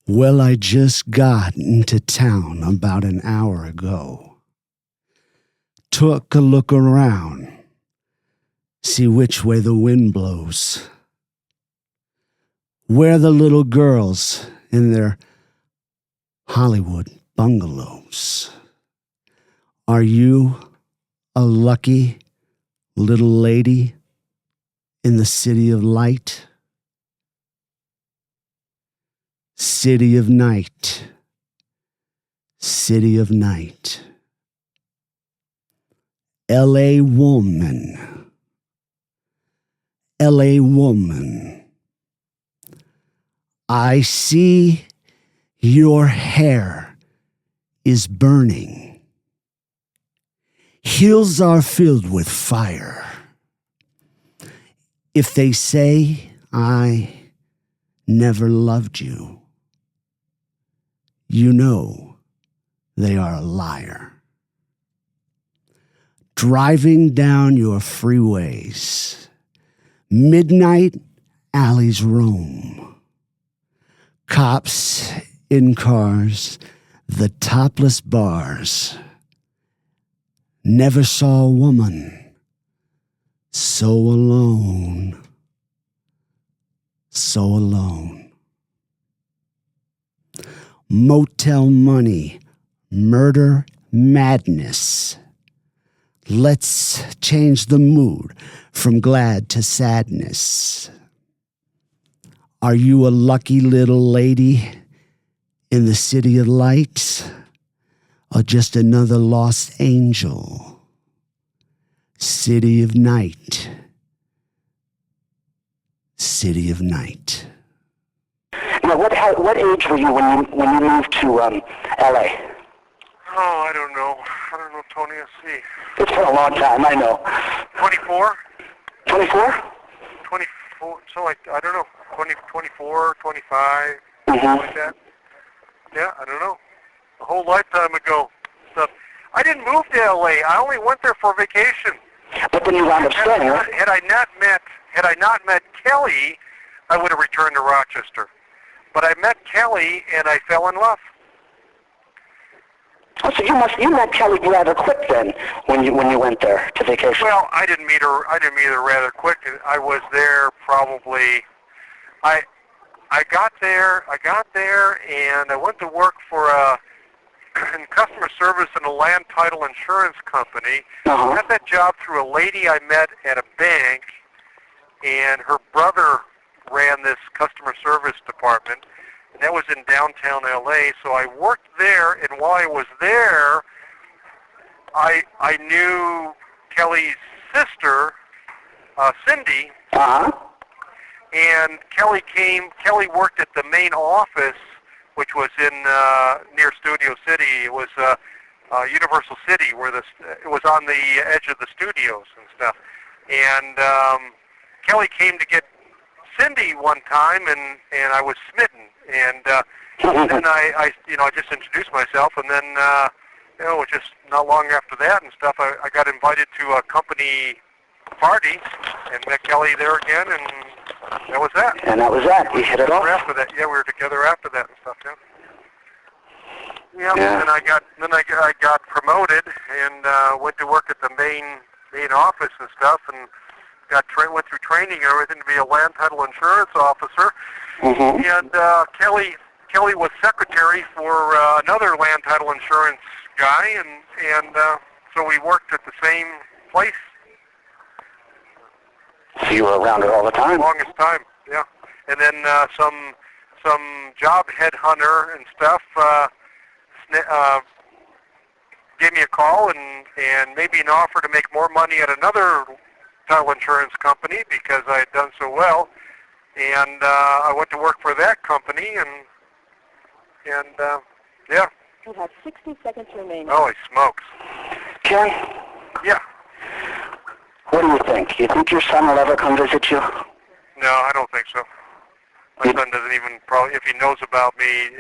Well, I just got into town about an hour ago. Took a look around, see which way the wind blows. Where the little girls in their Hollywood bungalows. Are you a lucky little lady in the city of light? City of night, city of night. L.A. woman, L.A. woman. I see your hair is burning. Hills are filled with fire. If they say I never loved you, you know they are a liar. Driving down your freeways, midnight alleys roam. Cops in cars, the topless bars. Never saw a woman so alone, so alone. Motel money, murder, madness. Let's change the mood from glad to sadness. Are you a lucky little lady in the city of lights, or just another lost angel? City of night, city of night. Now, what age were you when you moved to L.A.? Oh, I don't know, Tony. Let's see. It's been a long time, I know. 24? 24? 24, so I don't know, 24, 25, Mm-hmm. something like that. Yeah, I don't know. A whole lifetime ago. Stuff. I didn't move to L.A. I only went there for vacation. But then you wound up staying, right? Had I not met Kelly, I would have returned to Rochester. But I met Kelly and I fell in love. Oh, so you met Kelly rather quick then when you went there to vacation. Well, I didn't meet her rather quick. I was there probably. I got there and I went to work for in customer service in a land title insurance company. Uh-huh. I got that job through a lady I met at a bank, and her brother ran this customer service department, and that was in downtown LA. So I worked there, and while I was there, I knew Kelly's sister, Cindy. Uh-huh. And Kelly worked at the main office, which was in near Studio City. It was Universal City, where it was on the edge of the studios and stuff. And Kelly came to get Cindy one time, and I was smitten. And then I just introduced myself, and then just not long after that and stuff, I got invited to a company party and met Kelly there again, and that was that. And that was that. You hit it off. After that, yeah, we were together after that and stuff. Yeah. Yeah. And I got promoted and went to work at the main office and stuff, and went through training and everything to be a land title insurance officer. Mm-hmm. And Kelly was secretary for another land title insurance guy, and so we worked at the same place. So you were around her all the time? Longest time, yeah. And then some job headhunter and stuff gave me a call and made me an offer to make more money at another title insurance company because I had done so well. And I went to work for that company, and yeah. You have 60 seconds remaining. Holy smokes. Ken? Yeah. What do you think? You think your son will ever come visit you? No, I don't think so. My son doesn't even probably, if he knows about me,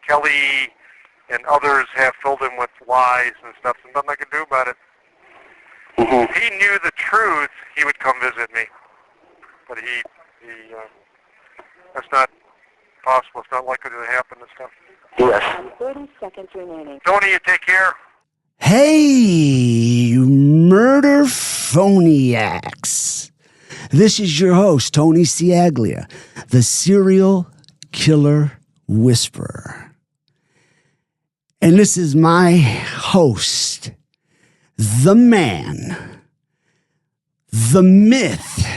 Kelly and others have filled him with lies and stuff. There's nothing I can do about it. Mm-hmm. If he knew the truth, he would come visit me. But possible. It's not likely to happen and stuff. Yes. 30 seconds remaining. Tony, you take care. Hey, you murder phoniacs. This is your host, Tony Ciaglia, the serial killer whisperer. And this is my host, the man, the myth,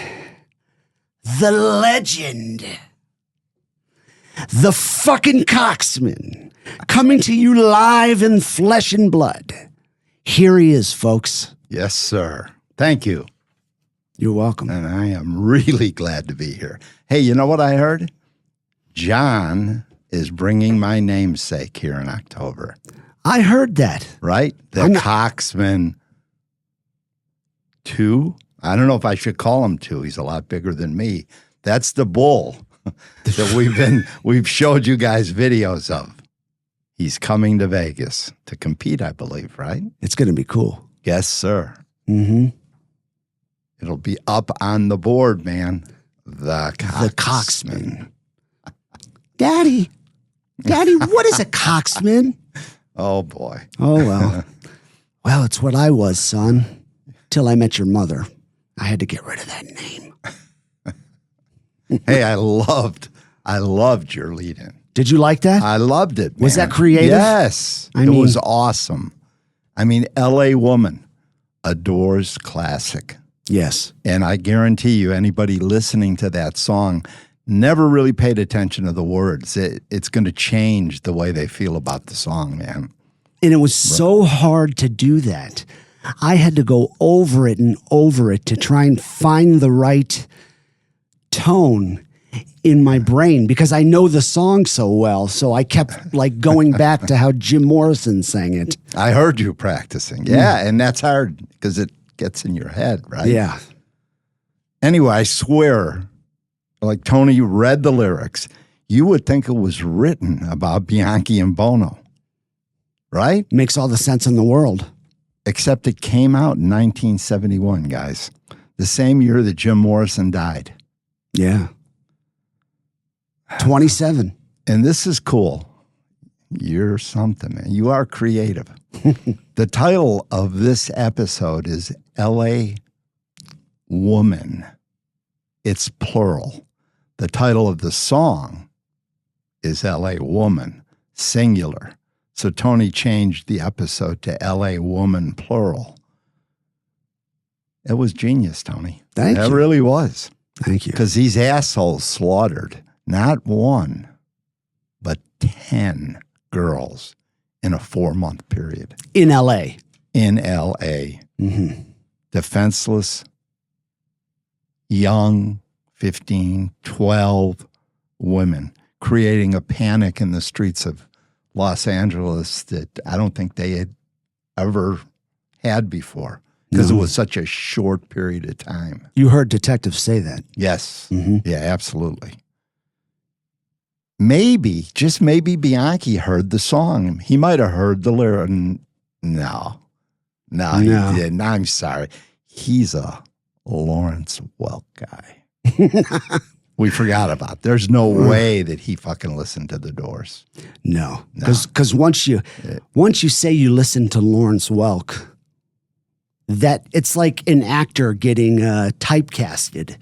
the legend, the fucking coxman, coming to you live in flesh and blood. Here he is, folks. Yes, sir. Thank you. You're welcome. And I am really glad to be here. Hey, you know what I heard? John is bringing my namesake here in October. I heard that. Right? The Coxman 2. I don't know if I should call him 2. He's a lot bigger than me. That's the bull that we've showed you guys videos of. He's coming to Vegas to compete, I believe, right? It's going to be cool. Yes, sir. Mm-hmm. It'll be up on the board, man. The Coxman. Daddy, what is a coxman? Oh, boy. Oh, well. Well, it's what I was, son. Till I met your mother. I had to get rid of that name. Hey, I loved your lead-in. Did you like that? I loved it, man. Was that creative? Yes. I it mean- was awesome. I mean, L.A. Woman, a Doors classic. Yes. And I guarantee you, anybody listening to that song never really paid attention to the words. It's going to change the way they feel about the song, man. And it was so hard to do that. I had to go over it and over it to try and find the right tone in my brain because I know the song so well. So I kept like going back to how Jim Morrison sang it. I heard you practicing. Yeah, and that's hard because it gets in your head, right? Yeah. Anyway, I swear, like Tony, you read the lyrics, you would think it was written about Bianchi and Bono, right? Makes all the sense in the world. Except it came out in 1971, guys. The same year that Jim Morrison died. Yeah. 27. And this is cool. You're something, man. You are creative. The title of this episode is L.A. Woman. It's plural. The title of the song is L.A. Woman, singular. So Tony changed the episode to L.A. Woman, plural. It was genius, Tony. Thank you. It really was. Thank you. Because these assholes slaughtered not 1, but 10 girls in a 4-month period. In L.A. In L.A. Mm-hmm. Defenseless, young, 15, 12 women, creating a panic in the streets of Los Angeles that I don't think they had ever had before because it was such a short period of time. You heard detectives say that. Yes. Mm-hmm. Yeah, absolutely. Maybe, just maybe Bianchi heard the song. He might have heard the lyric. No, he didn't. I'm sorry. He's a Lawrence Welk guy. We forgot about. There's no way that he fucking listened to the Doors. No, because once you say you listen to Lawrence Welk, that it's like an actor getting typecasted.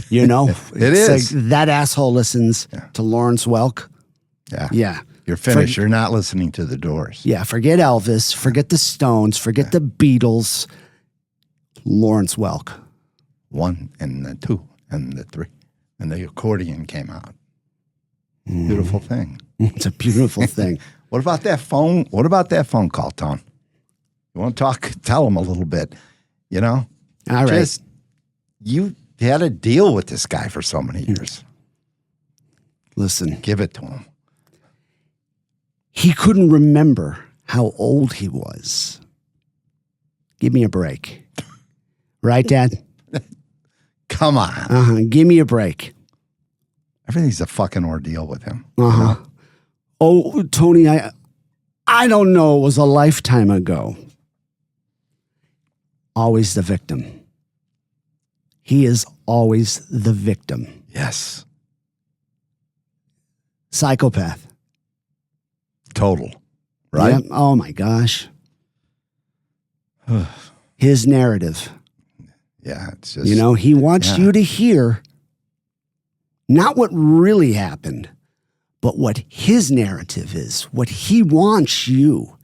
You know, It's like that asshole listens to Lawrence Welk. Yeah. You're finished. You're not listening to the Doors. Yeah, forget Elvis, forget the Stones, forget the Beatles. Lawrence Welk. 1 and the 2 and the 3. And the accordion came out. Beautiful thing. It's a beautiful thing. What about that phone? What about that phone call, Tom? You want to talk? Tell him a little bit, you know? All right. You had to deal with this guy for so many years. Listen. Give it to him. He couldn't remember how old he was. Give me a break. Right, Dad? Come on. Give me a break. Everything's a fucking ordeal with him. Oh, Tony, I don't know. It was a lifetime ago. Always the victim. He is always the victim. Yes. Psychopath. Total. Right? Yep. Oh my gosh. His narrative. Yeah, it's just, You know, he wants you to hear not what really happened, but what his narrative is, what he wants you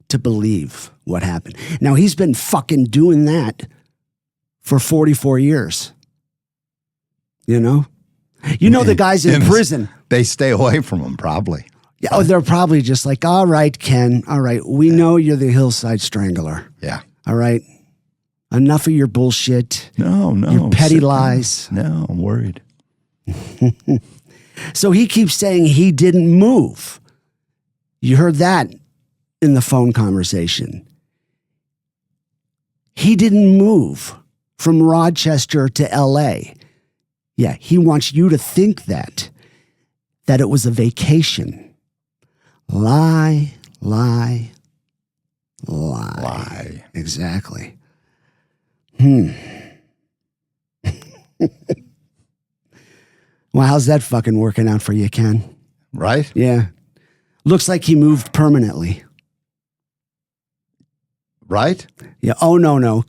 to believe what happened. Now, he's been fucking doing that for 44 years. You know? You know the guy's in prison. They stay away from him, probably. Yeah, oh, they're probably just like, all right, Ken, all right, we know you're the Hillside Strangler. Yeah. All right? Enough of your bullshit. No. Your petty lies. No, I'm worried. So he keeps saying he didn't move. You heard that in the phone conversation. He didn't move from Rochester to LA. Yeah, he wants you to think that it was a vacation. Lie. Exactly. Well, how's that fucking working out for you, Ken? Right? Yeah. Looks like he moved permanently. Right? Yeah. Oh, no.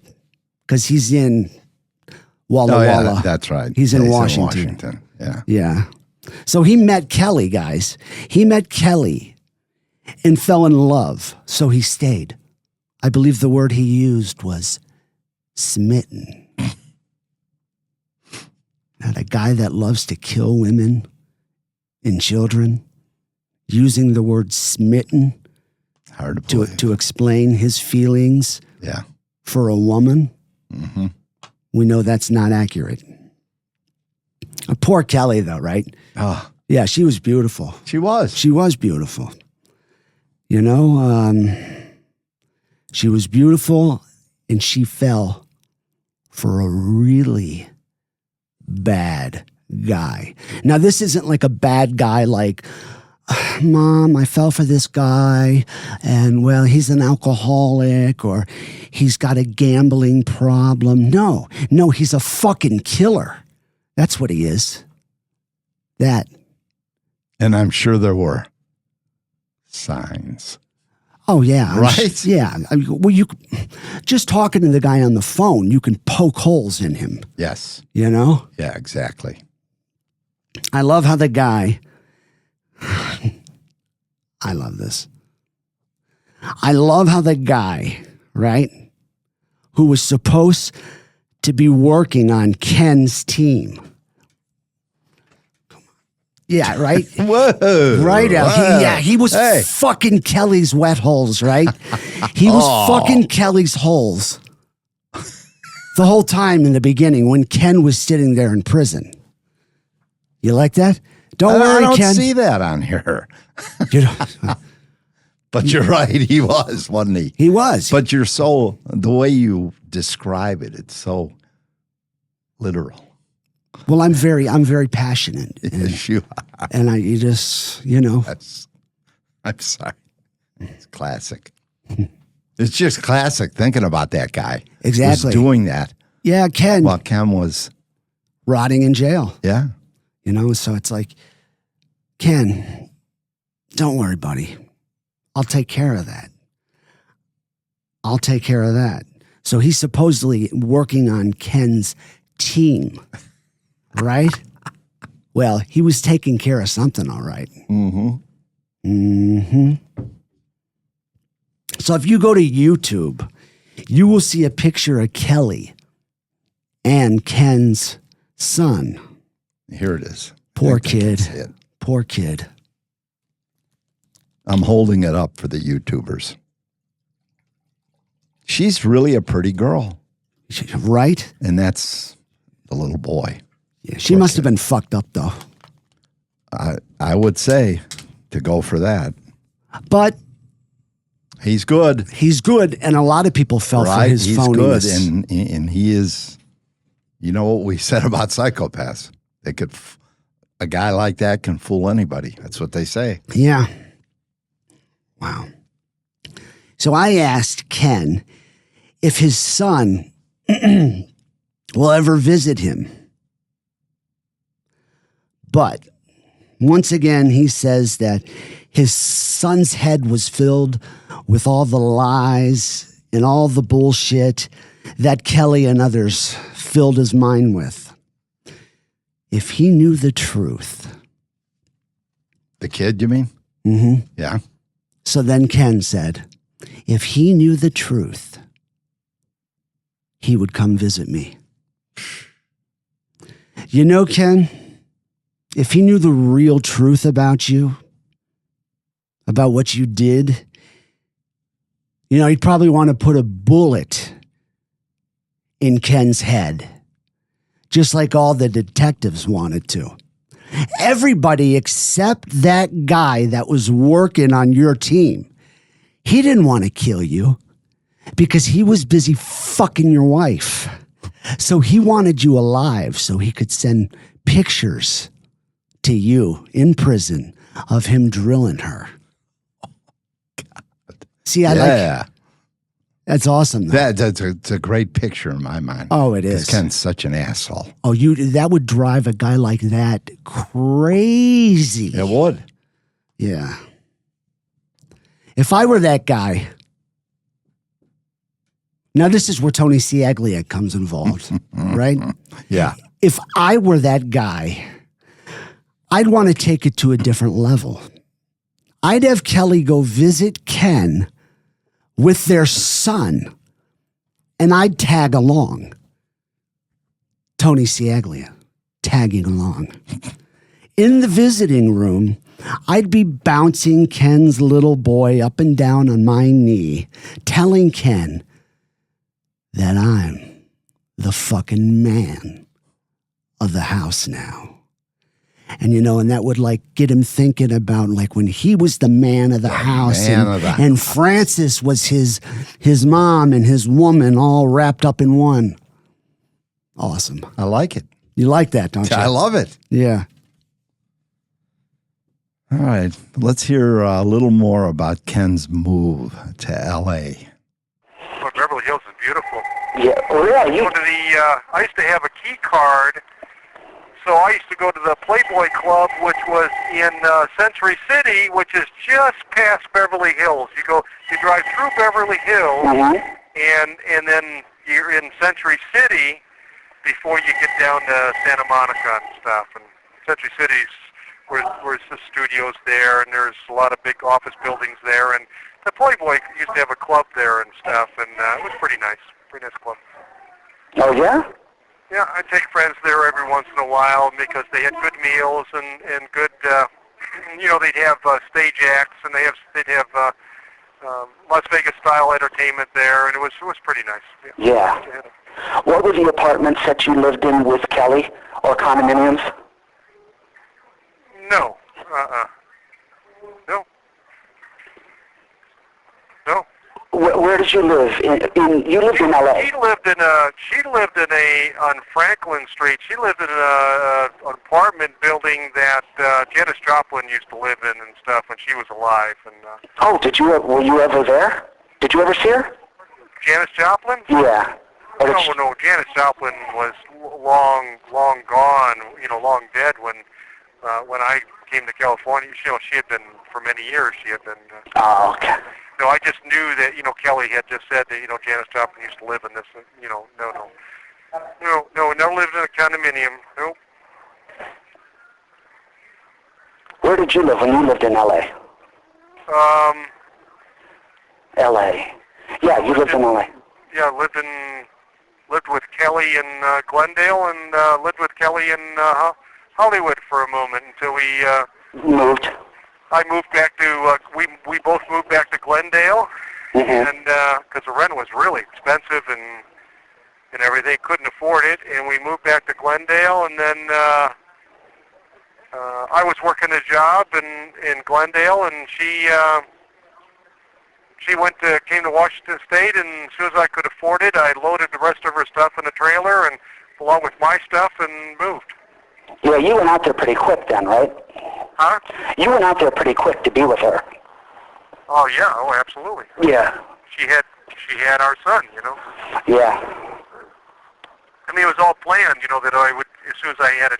Because he's in Walla Walla. Yeah, that's right. He's in Washington. Yeah. Yeah. So he met Kelly, guys. He met Kelly and fell in love. So he stayed. I believe the word he used was smitten. Now, the guy that loves to kill women and children, using the word smitten Hard to believe. to explain his feelings for a woman, we know that's not accurate. Poor Kelly, though, right? Oh, Yeah, she was beautiful. she was. She was beautiful. You know, she was beautiful, and she fell for a really bad guy. Now, this isn't like a bad guy like, Mom, I fell for this guy, and well, he's an alcoholic, or he's got a gambling problem. No, he's a fucking killer. That's what he is. That. And I'm sure there were signs. Oh, yeah. Right? Yeah. I mean, well, you just talking to the guy on the phone, you can poke holes in him. Yes. You know? Yeah, exactly. I love how the guy, I love this. I love how the guy, right, who was supposed to be working on Ken's team. Yeah, right? Whoa. Right out. Whoa. He was fucking Kelly's wet holes, right? He was fucking Kelly's holes the whole time in the beginning when Ken was sitting there in prison. You like that? Don't worry, I don't Ken. see that on here. You know, But you're right. He was, wasn't he? he was. But you're so, the way you describe it, it's so literal. Well, I'm very passionate. Yes, you are. And you just, you know. I'm sorry. It's classic. It's just classic thinking about that guy. Exactly. Who's doing that. Yeah, Ken. While Ken was. Rotting in jail. Yeah. You know, so it's like, Ken, don't worry, buddy. I'll take care of that. I'll take care of that. So he's supposedly working on Ken's team, right? Well, he was taking care of something, all right. So if you go to YouTube, you will see a picture of Kelly and Ken's son. Here it is. Poor I think I can kid. see it. Poor kid. I'm holding it up for the YouTubers. She's really a pretty girl. Right? And that's the little boy. Yeah, she must have been fucked up, though. I would say to go for that. But He's good. he's good, and a lot of people fell for his He's phoniness. good. And he is, you know what we said about psychopaths. They could, a guy like that can fool anybody. That's what they say. Yeah. Wow. So I asked Ken if his son will ever visit him. But Once again, he says that his son's head was filled with all the lies and all the bullshit that Kelly and others filled his mind with. If he knew the truth. The kid, you mean? Mm-hmm. Yeah. So then Ken said, if he knew the truth, he would come visit me. You know, Ken, if he knew the real truth about you, about what you did, you know, he'd probably want to put a bullet in Ken's head, just like all the detectives wanted to. Everybody except that guy that was working on your team. He didn't want to kill you because he was busy fucking your wife. So he wanted you alive so he could send pictures to you in prison of him drilling her. See, I like that's awesome. It's a great picture in my mind. Oh, it is. Ken's such an asshole. Oh, that would drive a guy like that crazy. It would. Yeah. If I were that guy, now this is where Tony Siaglia comes involved, right? Yeah. If I were that guy, I'd want to take it to a different level. I'd have Kelly go visit Ken with their son, and I'd tag along. Tony Siaglia, tagging along. In the visiting room, I'd be bouncing Ken's little boy up and down on my knee, telling Ken that I'm the fucking man of the house now. And, you know, and that would like get him thinking about like when he was the man of the house and Frances was his mom and his woman all wrapped up in one. Awesome. I like it. You like that, don't you? I love it. Yeah. All right. Let's hear a little more about Ken's move to L.A. Well, Beverly Hills is beautiful. Yeah. Oh, yeah. You. I used to have a key card, so I used to go to the Playboy Club, which was in Century City, which is just past Beverly Hills. You drive through Beverly Hills, and then you're in Century City before you get down to Santa Monica and stuff. And Century City's where's the studios there, and there's a lot of big office buildings there, and the Playboy used to have a club there and stuff, and it was pretty nice club. Oh, yeah? Yeah, I take friends there every once in a while because they had good meals and good, you know, they'd have stage acts, and they'd have Las Vegas style entertainment there, and it was pretty nice. Yeah. What were the apartments that you lived in with Kelly, or condominiums? No. No. No. Where did you live? You lived in L.A. She lived on Franklin Street. She lived in an apartment building that Janis Joplin used to live in and stuff when she was alive. And oh, were you ever there? Did you ever see her? Janis Joplin? Yeah. No. Janis Joplin was long gone. You know, long dead when I came to California. You know, she had been for many years. She had been. Oh, okay. No, I just knew that, you know, Kelly had just said that, you know, Janis Joplin used to live in this, you know, no, never lived in a condominium, nope. Where did you live when you lived in L.A.? L.A. Yeah, you lived in L.A. Yeah, lived with Kelly in Glendale and lived with Kelly in Hollywood for a moment until we moved. I moved back to, we both moved back to Glendale, and because the rent was really expensive and everything, couldn't afford it, and we moved back to Glendale, and then I was working a job in Glendale, and she came to Washington State, and as soon as I could afford it, I loaded the rest of her stuff in a trailer, and along with my stuff, and moved. Yeah, you went out there pretty quick then, right? Huh? You went out there pretty quick to be with her. Oh yeah, oh absolutely. Yeah. She had our son, you know. Yeah. I mean, it was all planned, you know, that I would, as soon as I had a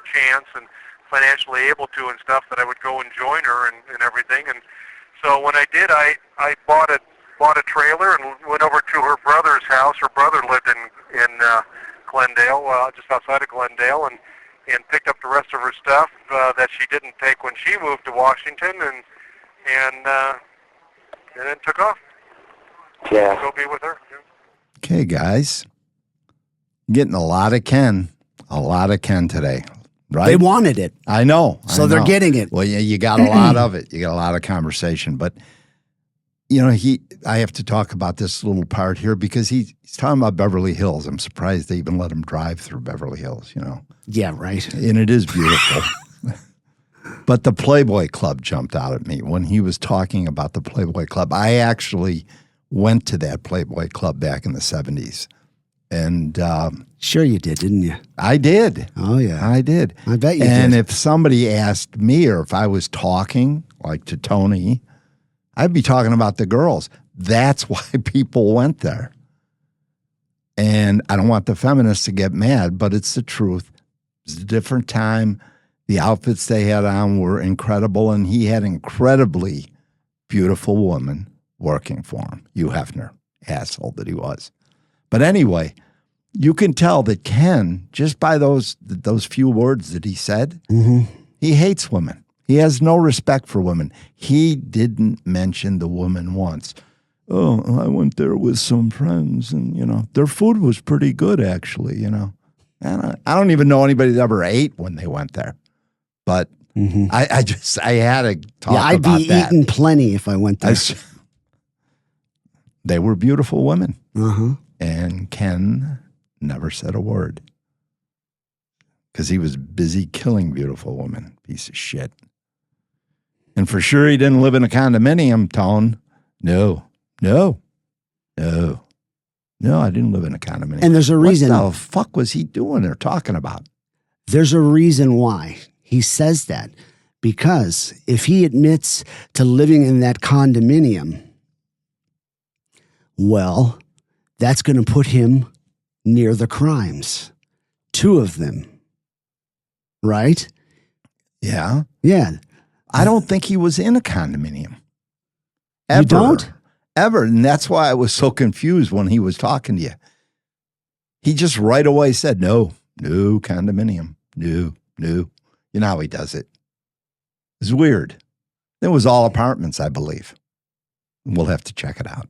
chance and financially able to and stuff, that I would go and join her and everything. And so when I did, I bought a trailer and went over to her brother's house. Her brother lived in Glendale, just outside of Glendale, and picked up the rest of her stuff that she didn't take when she moved to Washington, and then took off. Yeah. Go be with her. Yeah. Okay, guys. Getting a lot of Ken today, right? They wanted it. I know. So they're getting it. Well, you got a lot of it. You got a lot of conversation. But, I have to talk about this little part here because he's talking about Beverly Hills. I'm surprised they even let him drive through Beverly Hills, Yeah, right. And it is beautiful. But the Playboy Club jumped out at me when he was talking about the Playboy Club. I actually went to that Playboy Club back in the 70s. And Sure you did, didn't you? I did. Oh, yeah. I did. I bet you And did. if somebody asked me or if I was talking, like to Tony, I'd be talking about the girls. That's why people went there. And I don't want the feminists to get mad, but it's the truth. It's a different time. The outfits they had on were incredible, and he had incredibly beautiful women working for him. Hugh Hefner, asshole that he was. But anyway, you can tell that Ken, just by those few words that he said, he hates women. He has no respect for women. He didn't mention the woman once. Oh, I went there with some friends, and, their food was pretty good, actually, And I don't even know anybody that ever ate when they went there. But I had to talk I'd about be that. eating plenty if I went there. They were beautiful women. Uh-huh. And Ken never said a word because he was busy killing beautiful women. Piece of shit. And for sure he didn't live in a condominium, Tone. No, I didn't live in a condominium. And there's a reason. What the fuck was he doing or talking about? There's a reason why he says that. Because if he admits to living in that condominium, well, that's going to put him near the crimes. 2 of them. Right? Yeah. Yeah. I don't think he was in a condominium. You don't? Ever. And that's why I was so confused when he was talking to you. He just right away said, no condominium. No. You know how he does it. It's weird. It was all apartments, I believe. We'll have to check it out.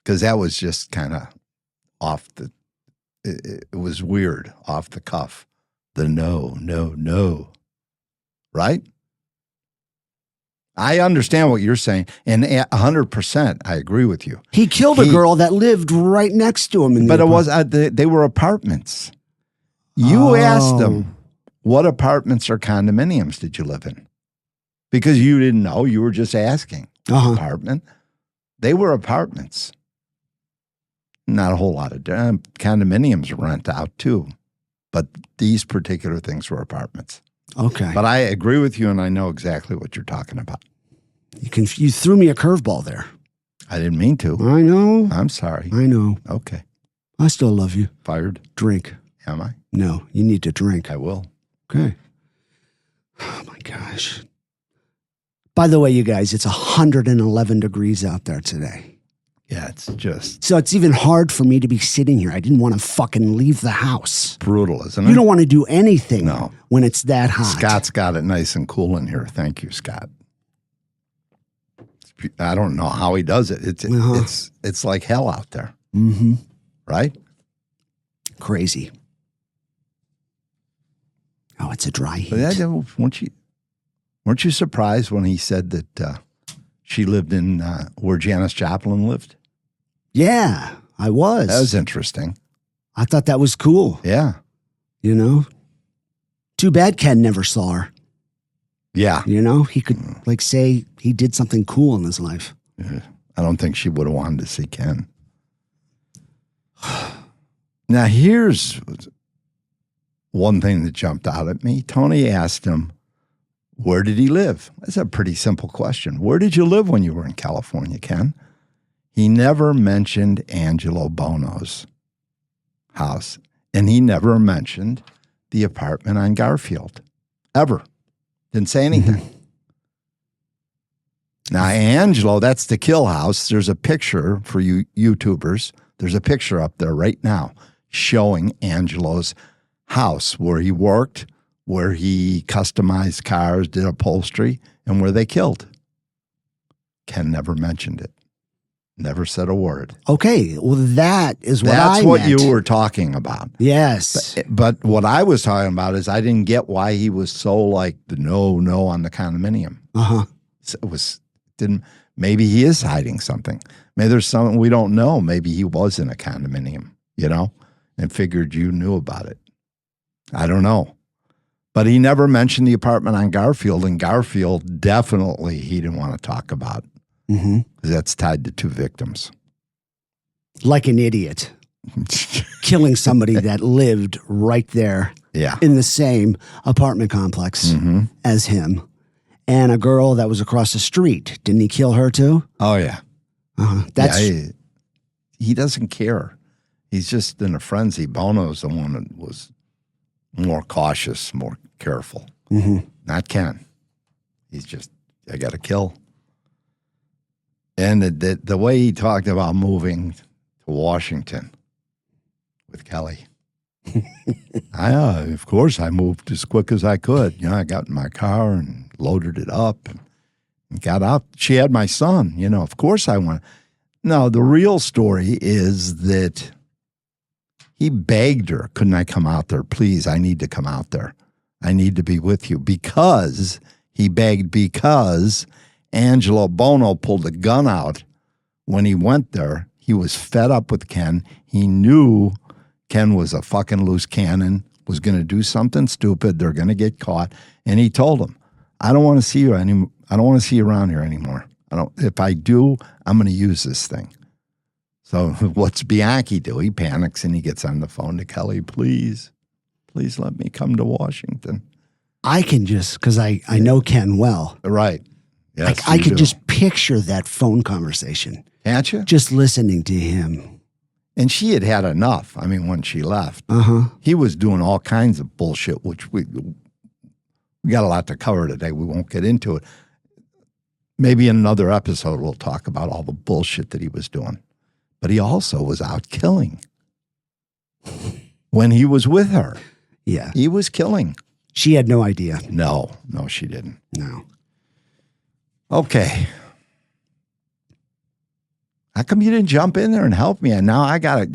Because that was just kind of off the, it was weird, off the cuff. The no. Right? I understand what you're saying, and 100%, I agree with you. He killed a girl that lived right next to him. But it was they were apartments. You asked them, what apartments or condominiums did you live in? Because you didn't know. You were just asking. Apartment. They were apartments. Not a whole lot of condominiums rent out too. But these particular things were apartments. Okay. But I agree with you, and I know exactly what you're talking about. You threw me a curveball there. I didn't mean to. I know. I'm sorry. I know. Okay. I still love you. Fired? Drink. Am I? No, you need to drink. I will. Okay. Oh, my gosh. By the way, you guys, it's 111 degrees out there today. Yeah, it's just So it's even hard for me to be sitting here. I didn't want to fucking leave the house. brutal, isn't it? You don't want to do anything No. when it's that hot. Scott's got it nice and cool in here. Thank you, Scott. I don't know how he does it. It's like hell out there. Mm-hmm. Right? Crazy. Oh, it's a dry heat. But weren't you surprised when he said that she lived in where Janis Joplin lived? Yeah, I was. That was interesting. I thought that was cool. Yeah. You know? Too bad Ken never saw her. Yeah. You know? He could say he did something cool in his life. Yeah. I don't think she would have wanted to see Ken. Now, here's one thing that jumped out at me. Tony asked him, where did he live? That's a pretty simple question. Where did you live when you were in California, Ken? He never mentioned Angelo Bono's house, and he never mentioned the apartment on Garfield. ever. Didn't say anything. Now, Angelo, that's the kill house. There's a picture for you YouTubers. There's a picture up there right now showing Angelo's house where he worked, where he customized cars, did upholstery, and where they killed. Ken never mentioned it. Never said a word. Okay, well, that is what That's I what meant. you were talking about. Yes. But what I was talking about is I didn't get why he was so like the no on the condominium. Maybe he is hiding something. Maybe there's something we don't know. Maybe he was in a condominium, and figured you knew about it. I don't know. But he never mentioned the apartment on Garfield, and Garfield definitely he didn't want to talk about. Because that's tied to 2 victims. Like an idiot. Killing somebody that lived right there in the same apartment complex as him. And a girl that was across the street. Didn't he kill her too? Oh, yeah. That's he doesn't care. He's just in a frenzy. Bono's the one that was more cautious, more careful. Not Ken. He's just, I got to kill. And the way he talked about moving to Washington with Kelly. Of course, I moved as quick as I could. I got in my car and loaded it up and got out. She had my son. Of course I went. No, the real story is that he begged her, couldn't I come out there? Please, I need to come out there. I need to be with you. Because he begged, because Angelo Bono pulled a gun out when he went there. He was fed up with Ken. He knew Ken was a fucking loose cannon, was going to do something stupid. They're going to get caught. And he told him, I don't want to see you anymore. I don't want to see you around here anymore. If I do, I'm going to use this thing. So what's Bianchi do? He panics and he gets on the phone to Kelly. Please let me come to Washington. I can just, because I know Ken well. Right. Yes, I could just picture that phone conversation. Can't you? Just listening to him. And she had had enough. I mean, when she left, he was doing all kinds of bullshit, which we got a lot to cover today. We won't get into it. Maybe in another episode, we'll talk about all the bullshit that he was doing. But he also was out killing when he was with her. Yeah. He was killing. She had no idea. No, she didn't. No. Okay. How come you didn't jump in there and help me? And now I gotta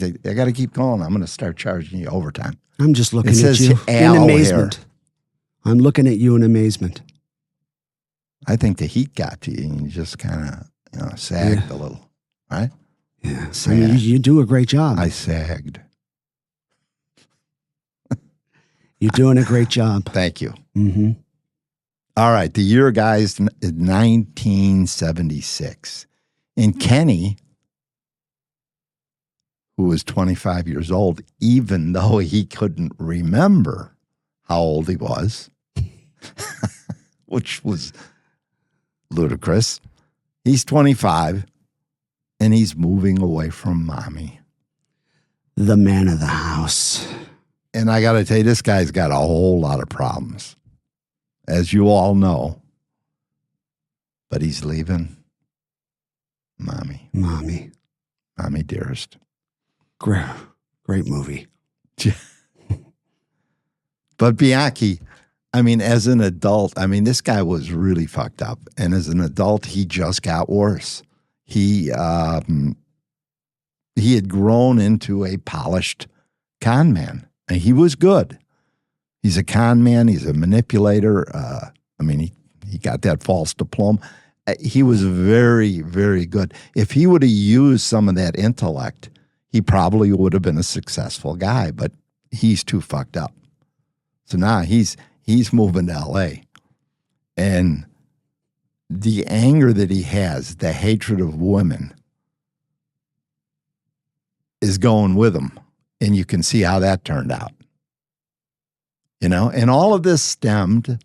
keep going. I'm going to start charging you overtime. I'm just looking at you in amazement. I'm looking at you in amazement. I think the heat got to you and you just kind of, sagged a little, right? Yeah. I mean, you do a great job. I sagged. You're doing a great job. Thank you. All right. The year, guys, is 1976. And Kenny, who was 25 years old, even though he couldn't remember how old he was, which was ludicrous, he's 25 and he's moving away from mommy. The man of the house. And I got to tell you, this guy's got a whole lot of problems, as you all know. But he's leaving mommy. Mommy. Mommy dearest. Great movie. But Bianchi, I mean, as an adult, this guy was really fucked up. And as an adult, he just got worse. He had grown into a polished con man. And he was good. He's a con man. He's a manipulator. He got that false diploma. He was very, very good. If he would have used some of that intellect, he probably would have been a successful guy, but he's too fucked up. So now he's moving to L.A. And the anger that he has, the hatred of women, is going with him. And you can see how that turned out. And all of this stemmed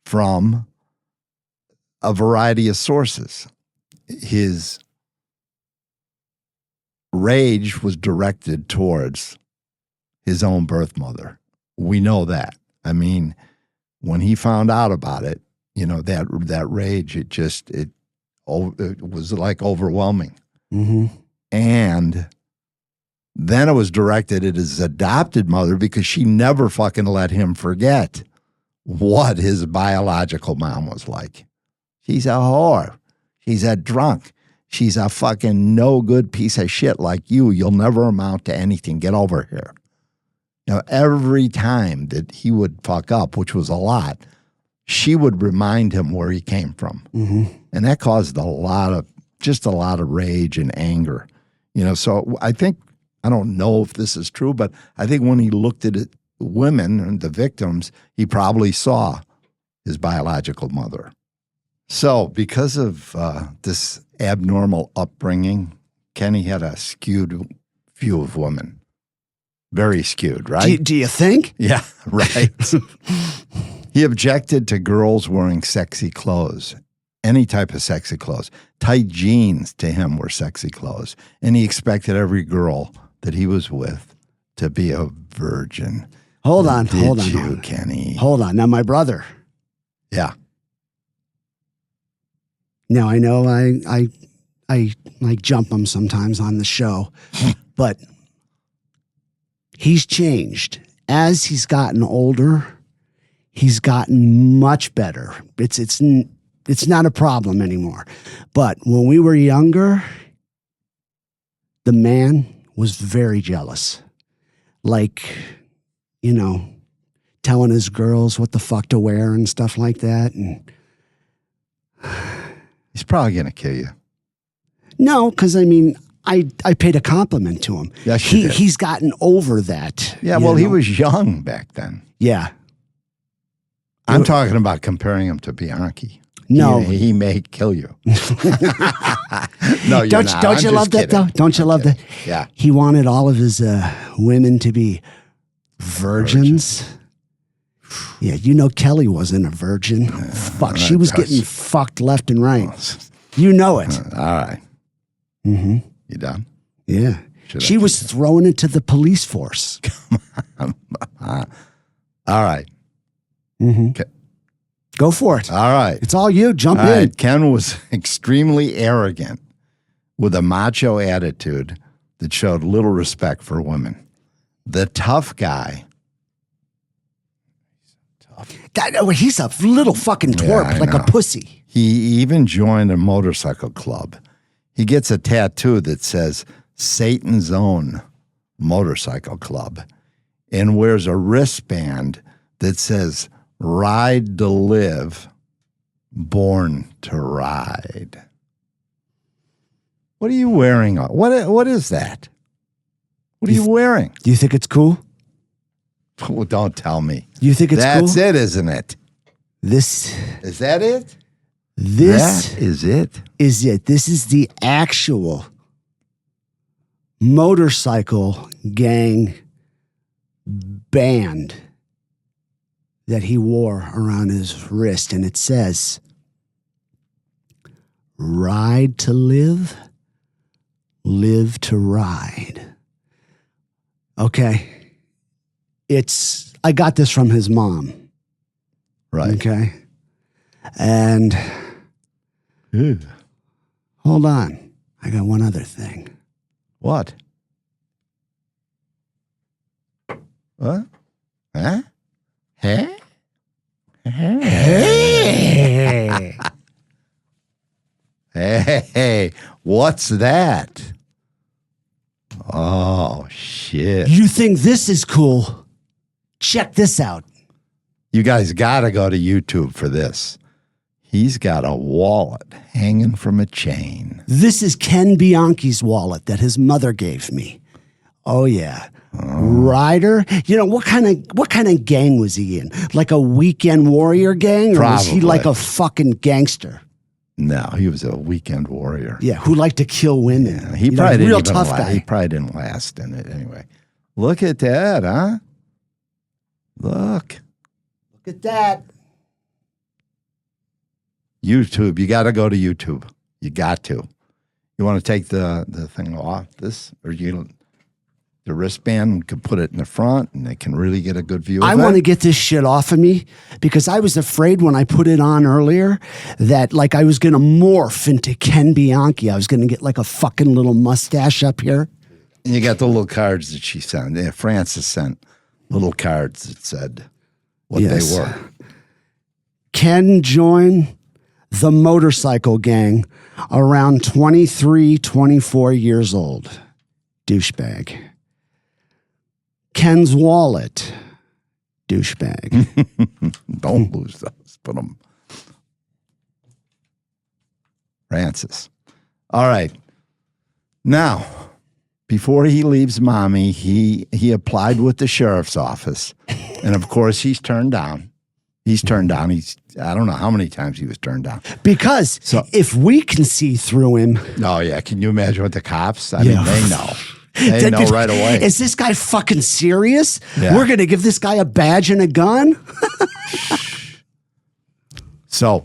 from a variety of sources. His rage was directed towards his own birth mother. We know that. when he found out about it, that rage, it was like overwhelming. Mm-hmm. And then it was directed at his adopted mother because she never fucking let him forget what his biological mom was like. She's a whore. She's a drunk. She's a fucking no good piece of shit like you. You'll never amount to anything. Get over here. Every time that he would fuck up, which was a lot, she would remind him where he came from. Mm-hmm. And that caused a lot of rage and anger. So I don't know if this is true, but I think when he looked at it, women and the victims, he probably saw his biological mother. So because of this abnormal upbringing, Kenny had a skewed view of women. Very skewed, right? Do you think? Yeah, right. He objected to girls wearing sexy clothes, any type of sexy clothes. Tight jeans to him were sexy clothes. And he expected every girl that he was with to be a virgin. Hold on. Kenny? Hold on. Now, my brother. Yeah. Now, I know I like jump him sometimes on the show, but he's changed. As he's gotten older, he's gotten much better. It's not a problem anymore. But when we were younger, the man was very jealous. Like, telling his girls what the fuck to wear and stuff like that. And he's probably going to kill you. No, because I paid a compliment to him. Yes, he's gotten over that. Yeah, well, he was young back then. Yeah. I'm talking about comparing him to Bianchi. No. He may kill you. No, you're not. Don't you love that, though? Don't you love that? Yeah. He wanted all of his women to be virgins. Yeah, Kelly wasn't a virgin. Fuck, she was getting fucked left and right. You know it. All right. Mm-hmm. You done? Yeah. She was throwing it to the police force. All right. Mm-hmm. Okay. Go for it. All right. It's all you. Jump All in. right. Ken was extremely arrogant with a macho attitude that showed little respect for women. The tough guy. He's a little fucking twerp, like a pussy. He even joined a motorcycle club. He gets a tattoo that says Satan's Own Motorcycle Club and wears a wristband that says Ride to Live, Born to Ride. What are you wearing? What is that? What are you wearing? Do you think it's cool? Well, don't tell me. You think it's cool? That's it, isn't it? Is that it? This that is it. Is it. This is the actual motorcycle gang band that he wore around his wrist. And it says, Ride to live, live to ride. Okay. I got this from his mom. Right. Okay. And hold on. I got one other thing. What? What? Huh? Hey? Hey. Hey, what's that? Oh, shit. You think this is cool? Check this out. You guys got to go to YouTube for this. He's got a wallet hanging from a chain. This is Ken Bianchi's wallet that his mother gave me. Oh, yeah. Rider. What kind of gang was he in? Like a weekend warrior gang? Or was he like a fucking gangster? No, he was a weekend warrior. Yeah, who liked to kill women. Yeah, he probably didn't real even tough guy. He probably didn't last in it anyway. Look at that, huh? Look at that. YouTube. You got to go to YouTube. You got to. You want to take the thing off this, or there's The wristband could put it in the front, and they can really get a good view of I it. want to get this shit off of me because I was afraid when I put it on earlier that like I was going to morph into Ken Bianchi. I was going to get like a fucking little mustache up here. And you got the little cards that she sent. Yeah, Frances sent little cards that said what they were. Ken joined the motorcycle gang around 23, 24 years old. Douchebag. Ken's wallet. Douchebag. Don't lose those. Put them. Francis. All right. Now, before he leaves mommy, he applied with the sheriff's office. And of course, he's turned down. He's turned down. I don't know how many times he was turned down. Because if we can see through him. Oh, yeah. Can you imagine what the cops? I mean, they know. They know right away. Is this guy fucking serious? Yeah. We're going to give this guy a badge and a gun? So,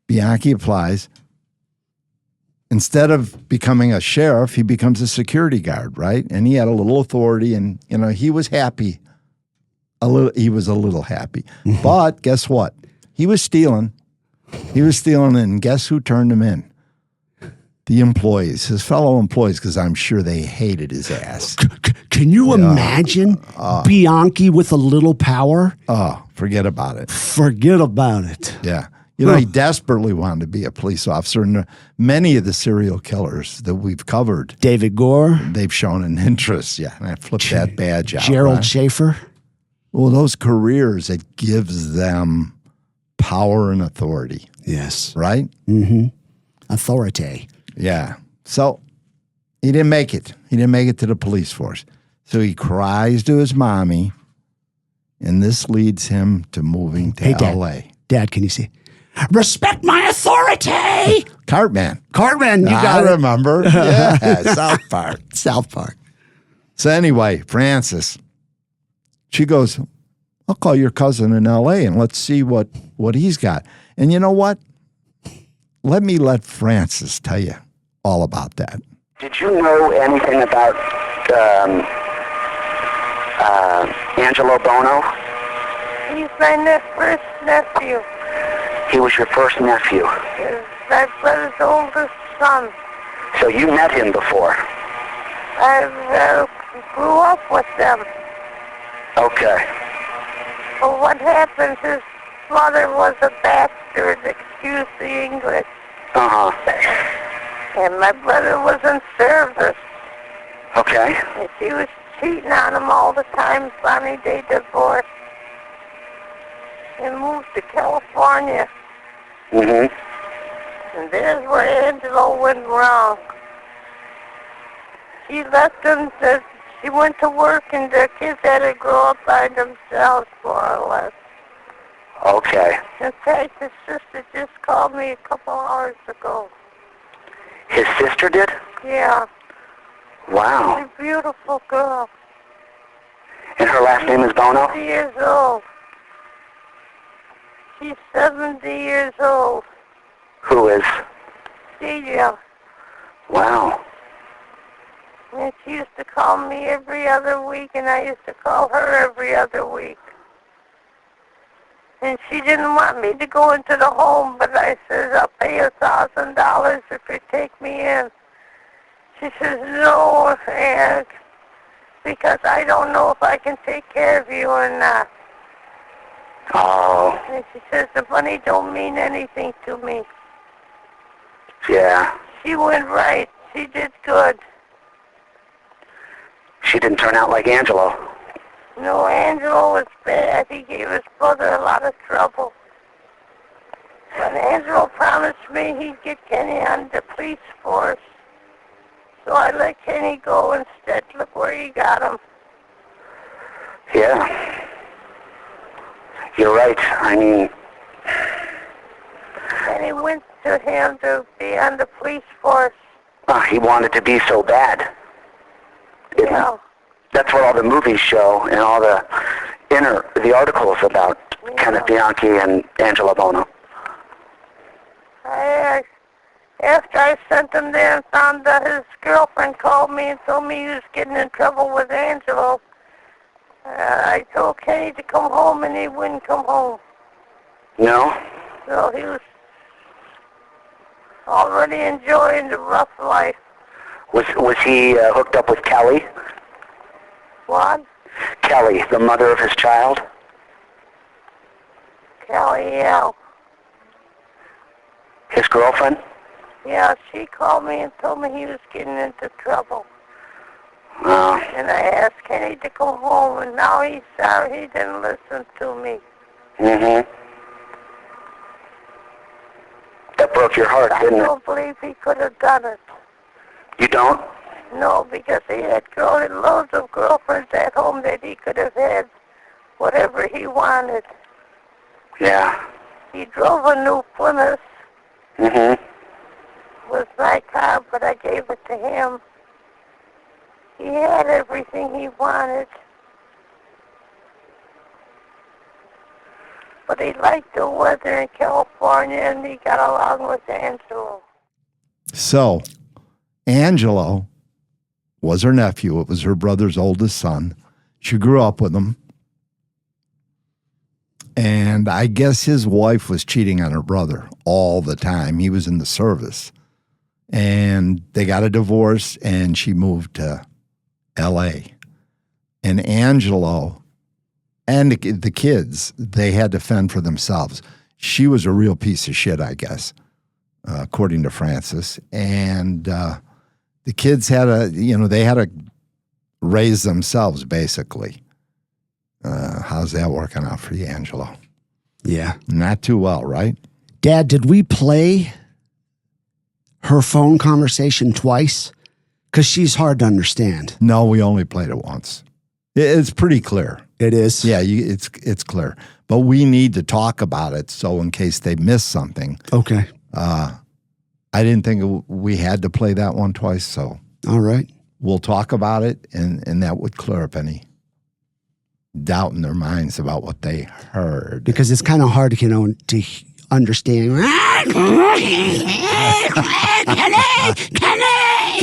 Bianchi applies. Instead of becoming a sheriff, he becomes a security guard, right? And he had a little authority, and he was happy. He was a little happy. But guess what? He was stealing. And guess who turned him in? The employees, his fellow employees, because I'm sure they hated his ass. Can you imagine Bianchi with a little power? Oh, forget about it. Forget about it. Yeah. He desperately wanted to be a police officer. And many of the serial killers that we've covered, David Gore, they've shown an interest. Yeah. And I flipped that badge out. Gerald Schaefer. Well, those careers, it gives them power and authority. Yes. Right? Mm-hmm. Authority. Yeah. So he didn't make it. He didn't make it to the police force. So he cries to his mommy, and this leads him to moving to L.A. Dad, can you see? Respect my authority! Cartman. You got it. I remember. Yeah, South Park. South Park. So anyway, Frances, she goes, I'll call your cousin in L.A. and let's see what he's got. And you know what? Let Frances tell you all about that. Did you know anything about Angelo Bono? He's my first nephew. He was your first nephew. He's my brother's oldest son. So you met him before? I grew up with them. Okay. But what happened, his mother was a bastard, excuse the English. Uh-huh. And my brother was in service. Okay. And she was cheating on him all the time. Finally, they divorced. And moved to California. Mm-hmm. And there's where Angelo went wrong. She left them, she went to work, and their kids had to grow up by themselves, more or less. Okay. In fact, his sister just called me a couple hours ago. His sister did? Yeah. Wow. She's a beautiful girl. And her last name is Bono? 70 years old. She's 70 years old. Who is? Celia. Wow. And she used to call me every other week, and I used to call her every other week. And she didn't want me to go into the home, but I said, I'll pay $1,000 if you take me in. She says, no, and because I don't know if I can take care of you or not. Oh. And she says, the money don't mean anything to me. Yeah. She went right. She did good. She didn't turn out like Angelo. No, Angelo was bad. He gave his brother a lot of trouble. But Angelo promised me he'd get Kenny on the police force. So I let Kenny go instead. Look where he got him. Yeah. You're right. I mean... Kenny went to him to be on the police force. He wanted to be so bad. Yeah. That's what all the movies show and all the articles about Kenneth Bianchi and Angelo Bono. After I sent him there and found that his girlfriend called me and told me he was getting in trouble with Angelo. I told Kenny to come home, and he wouldn't come home. No? So he was already enjoying the rough life. Was he hooked up with Kelly? What? Kelly, the mother of his child? Kelly, yeah. His girlfriend? Yeah, she called me and told me he was getting into trouble. Oh. And I asked Kenny to come home, and now he's sorry he didn't listen to me. Mm-hmm. That broke your heart, I didn't it? don't believe he could have done it. You don't? No, because he had loads of girlfriends at home that he could have had whatever he wanted. Yeah. He drove a new Plymouth. Mm-hmm. Was my car, but I gave it to him. He had everything he wanted. But he liked the weather in California, and he got along with Angelo. So, Angelo was her nephew. It was her brother's oldest son. She grew up with him. And I guess his wife was cheating on her brother all the time. He was in the service. And they got a divorce, and she moved to L.A. And Angelo and the kids, they had to fend for themselves. She was a real piece of shit, I guess, according to Francis. And the kids had they had to raise themselves, basically. How's that working out for you, Angelo? Yeah. Not too well, right? Dad, did we play her phone conversation twice? Because she's hard to understand. No, we only played it once. It's pretty clear. It is? Yeah, it's clear. But we need to talk about it, so in case they miss something. Okay. I didn't think we had to play that one twice, so All right. we'll talk about it, and that would clear up any doubt in their minds about what they heard. Because it's kind of hard to understand.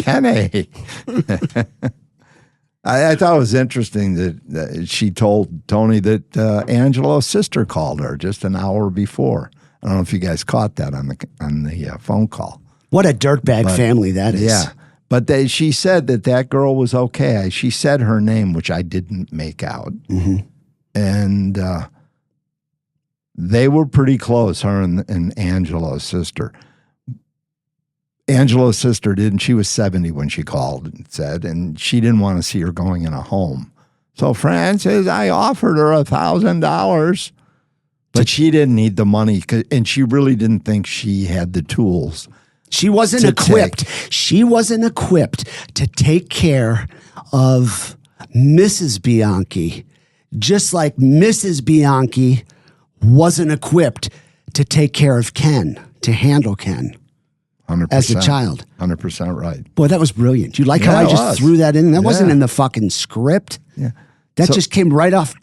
Kenny. I thought it was interesting that she told Tony that Angelo's sister called her just an hour before. I don't know if you guys caught that on the phone call. What a dirtbag family that is. Yeah. But she said that girl was okay. She said her name, which I didn't make out. Mm-hmm. And they were pretty close, her and Angelo's sister. Angelo's sister didn't. She was 70 when she called and said, and she didn't want to see her going in a home. So Francis, I offered her $1,000, but she didn't need the money, and she really didn't think she had the tools. She wasn't equipped. She wasn't equipped to take care of Mrs. Bianchi, just like Mrs. Bianchi wasn't equipped to take care of Ken, to handle Ken. 100%. As a child. 100% right. Boy, that was brilliant. You like Yeah, how I it just was. threw that in? That wasn't Yeah. in the fucking script. Yeah. That just came right off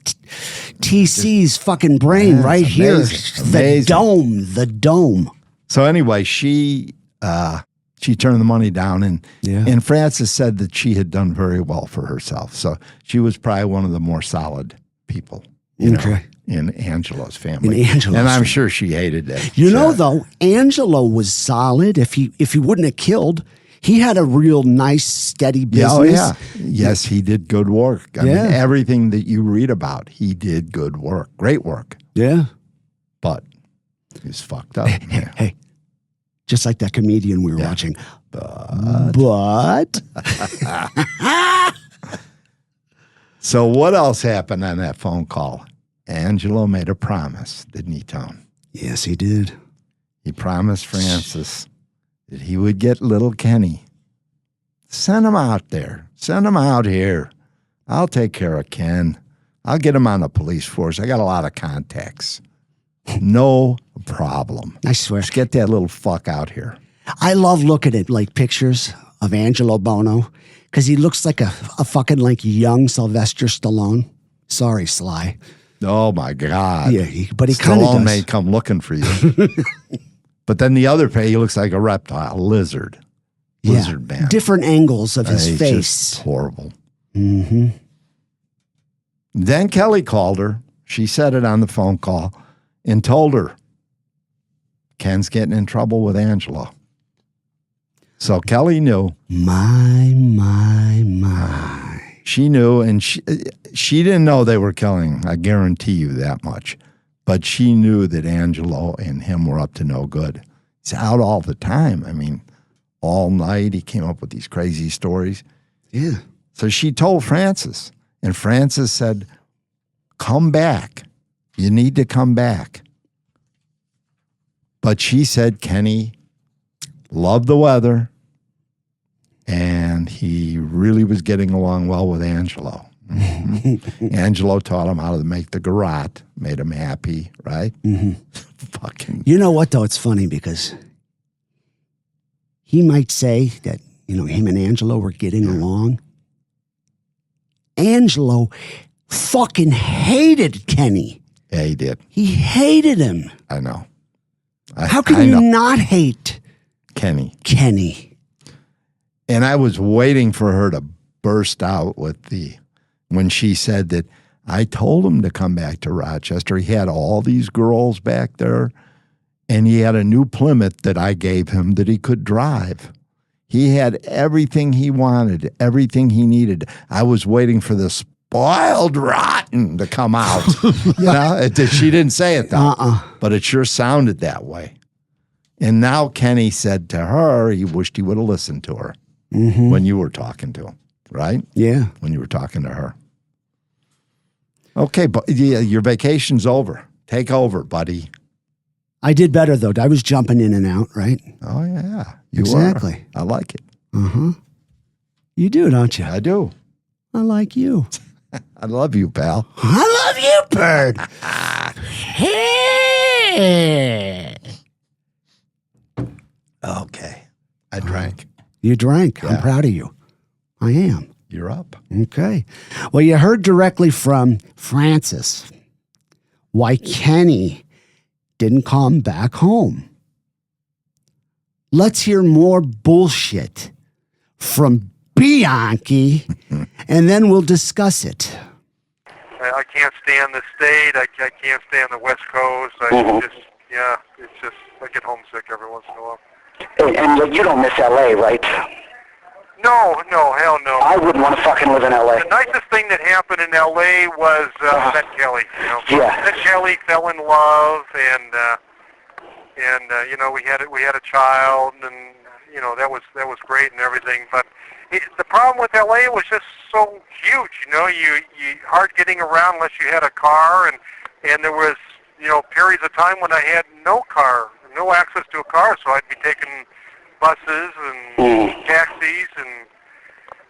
TC's fucking brain Yeah, right it's here. amazing. Amazing. The dome. So anyway, she turned the money down, and Frances said that she had done very well for herself. So she was probably one of the more solid people, know, in Angelo's family. And I'm sure she hated that. You know, though, Angelo was solid. If he wouldn't have killed, he had a real nice, steady business. Oh, yeah. Yes, he did good work. I mean, everything that you read about, he did good work. Great work. Yeah. But he's fucked up. Hey, just like that comedian we were watching. But. So what else happened on that phone call? Angelo made a promise, didn't he, Tone? Yes, he did. He promised Francis that he would get little Kenny. Send him out there. Send him out here. I'll take care of Ken. I'll get him on the police force. I got a lot of contacts. No problem. I swear. Just get that little fuck out here. I love looking at like pictures of Angelo Bono because he looks like a fucking like young Sylvester Stallone. Sorry, Sly. Oh my God. Yeah, but he kind of Stallone does. may come looking for you. But then the other pay, he looks like a reptile, lizard. lizard man. Different angles of his It's face. just horrible. Mm-hmm. Then Kelly called her. She said it on the phone call and told her, Ken's getting in trouble with Angelo. So Kelly knew. My. She knew, and she didn't know they were killing. I guarantee you that much. But she knew that Angelo and him were up to no good. He's out all the time. I mean, all night he came up with these crazy stories. Yeah. So she told Francis, and Francis said, come back. You need to come back. But she said Kenny loved the weather, and he really was getting along well with Angelo. Mm-hmm. Angelo taught him how to make the garrote, made him happy, right? Mm-hmm. Fucking. You know what, though? It's funny because he might say that, him and Angelo were getting along. Angelo fucking hated Kenny. Yeah, he did. He hated him. I know. How can you not hate Kenny? And I was waiting for her to burst out with when she said that I told him to come back to Rochester. He had all these girls back there, and he had a new Plymouth that I gave him that he could drive. He had everything he wanted, everything he needed. I was waiting for the spoiled rotten to come out. She didn't say it though, but it sure sounded that way. And now Kenny said to her, he wished he would have listened to her when you were talking to him, right? Yeah. When you were talking to her. Okay, but yeah, your vacation's over. Take over, buddy. I did better, though. I was jumping in and out, right? Oh, yeah. Exactly. I like it. Uh-huh. You do, don't you? I do. I like you. I love you, pal. I love you, bird. Hey. Okay. I drank. You drank. Yeah. I'm proud of you. I am. You're up. Okay. Well, you heard directly from Francis why Kenny didn't come back home. Let's hear more bullshit from Bianchi, and then we'll discuss it. I can't stand the state. I can't stand the West Coast. I get homesick every once in a while. And you don't miss L.A., right? No, hell no. I wouldn't want to fucking live in L.A. The nicest thing that happened in L.A. was met Kelly. Yeah. Met Kelly, fell in love, and we had a child, and that was great and everything. But the problem with L.A. was just so huge. You hard getting around unless you had a car, and there was periods of time when I had no car, no access to a car, so I'd be taking buses and taxis and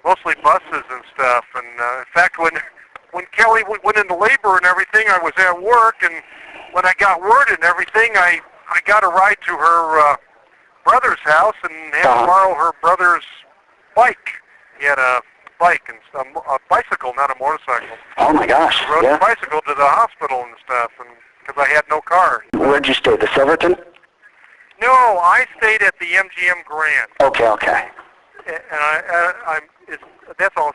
mostly buses and stuff. And in fact, when Kelly went into labor and everything, I was at work, and when I got word and everything, I got a ride to her brother's house and had to borrow her brother's bike. He had a bike and a bicycle, not a motorcycle. Oh my gosh! I rode the bicycle to the hospital and stuff, and because I had no car. Where'd you stay? The Silverton? No, I stayed at the MGM Grand. Okay. And that's all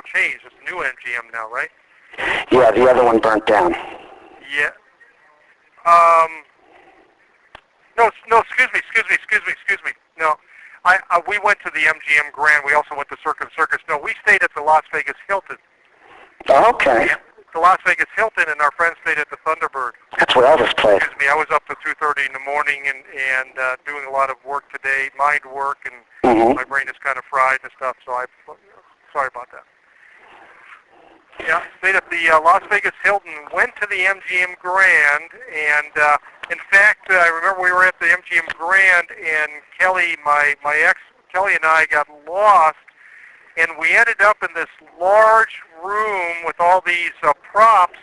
changed. It's new MGM now, right? Yeah, the other one burnt down. Yeah. No, excuse me. No, we went to the MGM Grand. We also went to Circus. No, we stayed at the Las Vegas Hilton. Oh, okay. Yeah, the Las Vegas Hilton, and our friends stayed at the Thunderbird. That's where Elvis played. Excuse me, I was up to 2:30 in the morning and doing a lot of work today, mind work, and my brain is kind of fried and stuff. So sorry about that. Yeah, stayed at the Las Vegas Hilton, went to the MGM Grand, and in fact, I remember we were at the MGM Grand, and Kelly, my ex, Kelly and I got lost, and we ended up in this large room with all these props,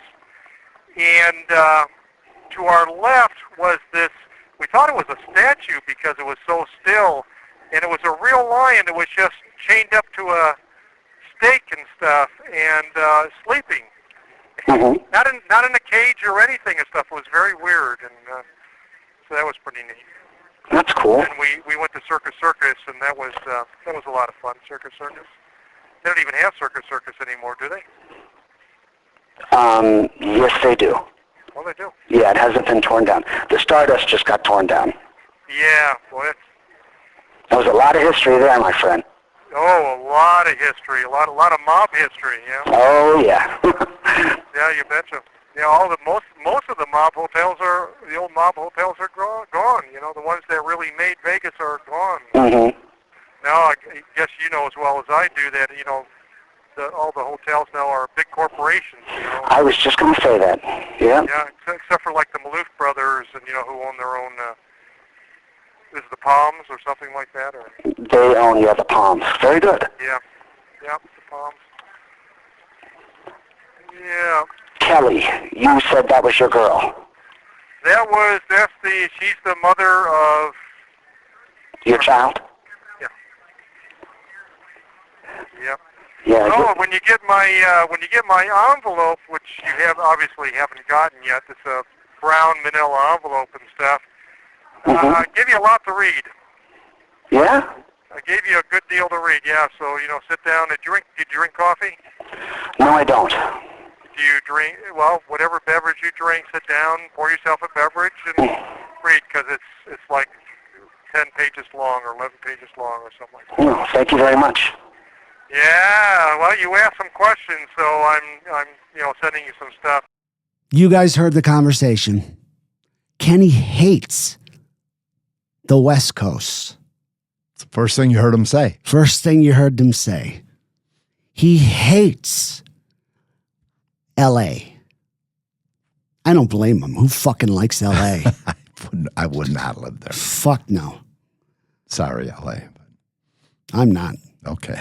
and to our left was this, we thought it was a statue because it was so still, and it was a real lion that was just chained up to a stake and stuff, and sleeping. Not in a cage or anything and stuff. It was very weird, and so that was pretty neat. That's cool. And we went to Circus, and that was a lot of fun. Circus. They don't even have Circus anymore, do they? Yes, they do. Well, they do. Yeah, it hasn't been torn down. The Stardust just got torn down. Yeah, boy. There was a lot of history there, my friend. Oh, a lot of history, a lot of mob history. Yeah. Oh, yeah. Yeah, you betcha. Yeah, most of the old mob hotels are gone. You know, the ones that really made Vegas are gone. Mm-hmm. Now, I guess you know as well as I do that, you know, all the hotels now are big corporations, you know. I was just going to say that. Yeah. Yeah, except for like the Maloof brothers, and you know, who own their own. Is it the Palms or something like that, or? They own the Palms. Very good. Yeah, the Palms. Yeah. Kelly, you said that was your girl. She's the mother of. Your child? Yeah. Yep. Yeah. Oh, when you get my envelope, which you obviously haven't gotten yet, it's a brown manila envelope and stuff. I give you a lot to read. Yeah? I gave you a good deal to read. Yeah. So you know, sit down and drink. Do you drink coffee? No, I don't. Do you drink? Well, whatever beverage you drink, sit down, pour yourself a beverage, and read, because it's like 10 pages long or 11 pages long or something like that. No, thank you very much. Yeah, well, you asked some questions, so I'm sending you some stuff. You guys heard the conversation. Kenny hates the West Coast. It's the first thing you heard him say. First thing you heard him say. He hates L.A. I don't blame him. Who fucking likes L.A.? I would not live there. Fuck no. Sorry, L.A. I'm not. Okay.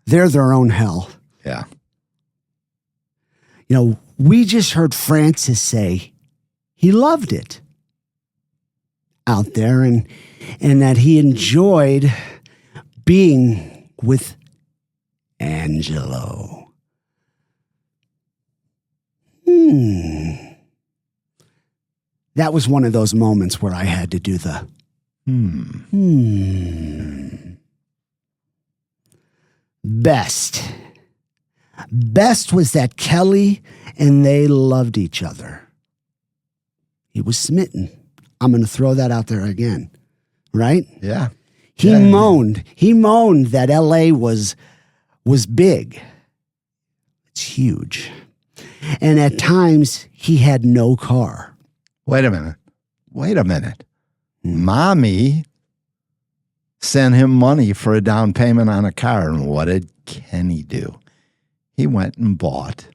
They're their own hell. Yeah. You know, we just heard Francis say he loved it out there and that he enjoyed being with Angelo. That was one of those moments where I had to do the Best was that Kelly and they loved each other. He was smitten. I'm going to throw that out there again. Right? Yeah. He moaned that LA was big. It's huge. And at times he had no car. Wait a minute. Mommy sent him money for a down payment on a car. And what did Kenny do? He went and bought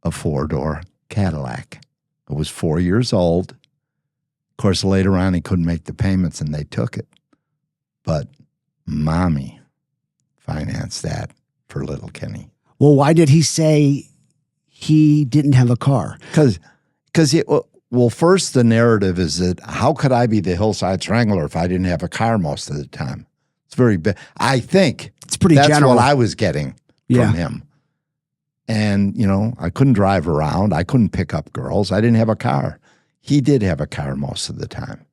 a 4-door Cadillac. It was 4 years old. Of course, later on, he couldn't make the payments and they took it. But Mommy financed that for little Kenny. Well, why did he say he didn't have a car? Because first the narrative is that how could I be the Hillside Strangler if I didn't have a car most of the time? It's very big. I think it's pretty that's general. what I was getting from him. And, you know, I couldn't drive around. I couldn't pick up girls. I didn't have a car. He did have a car most of the time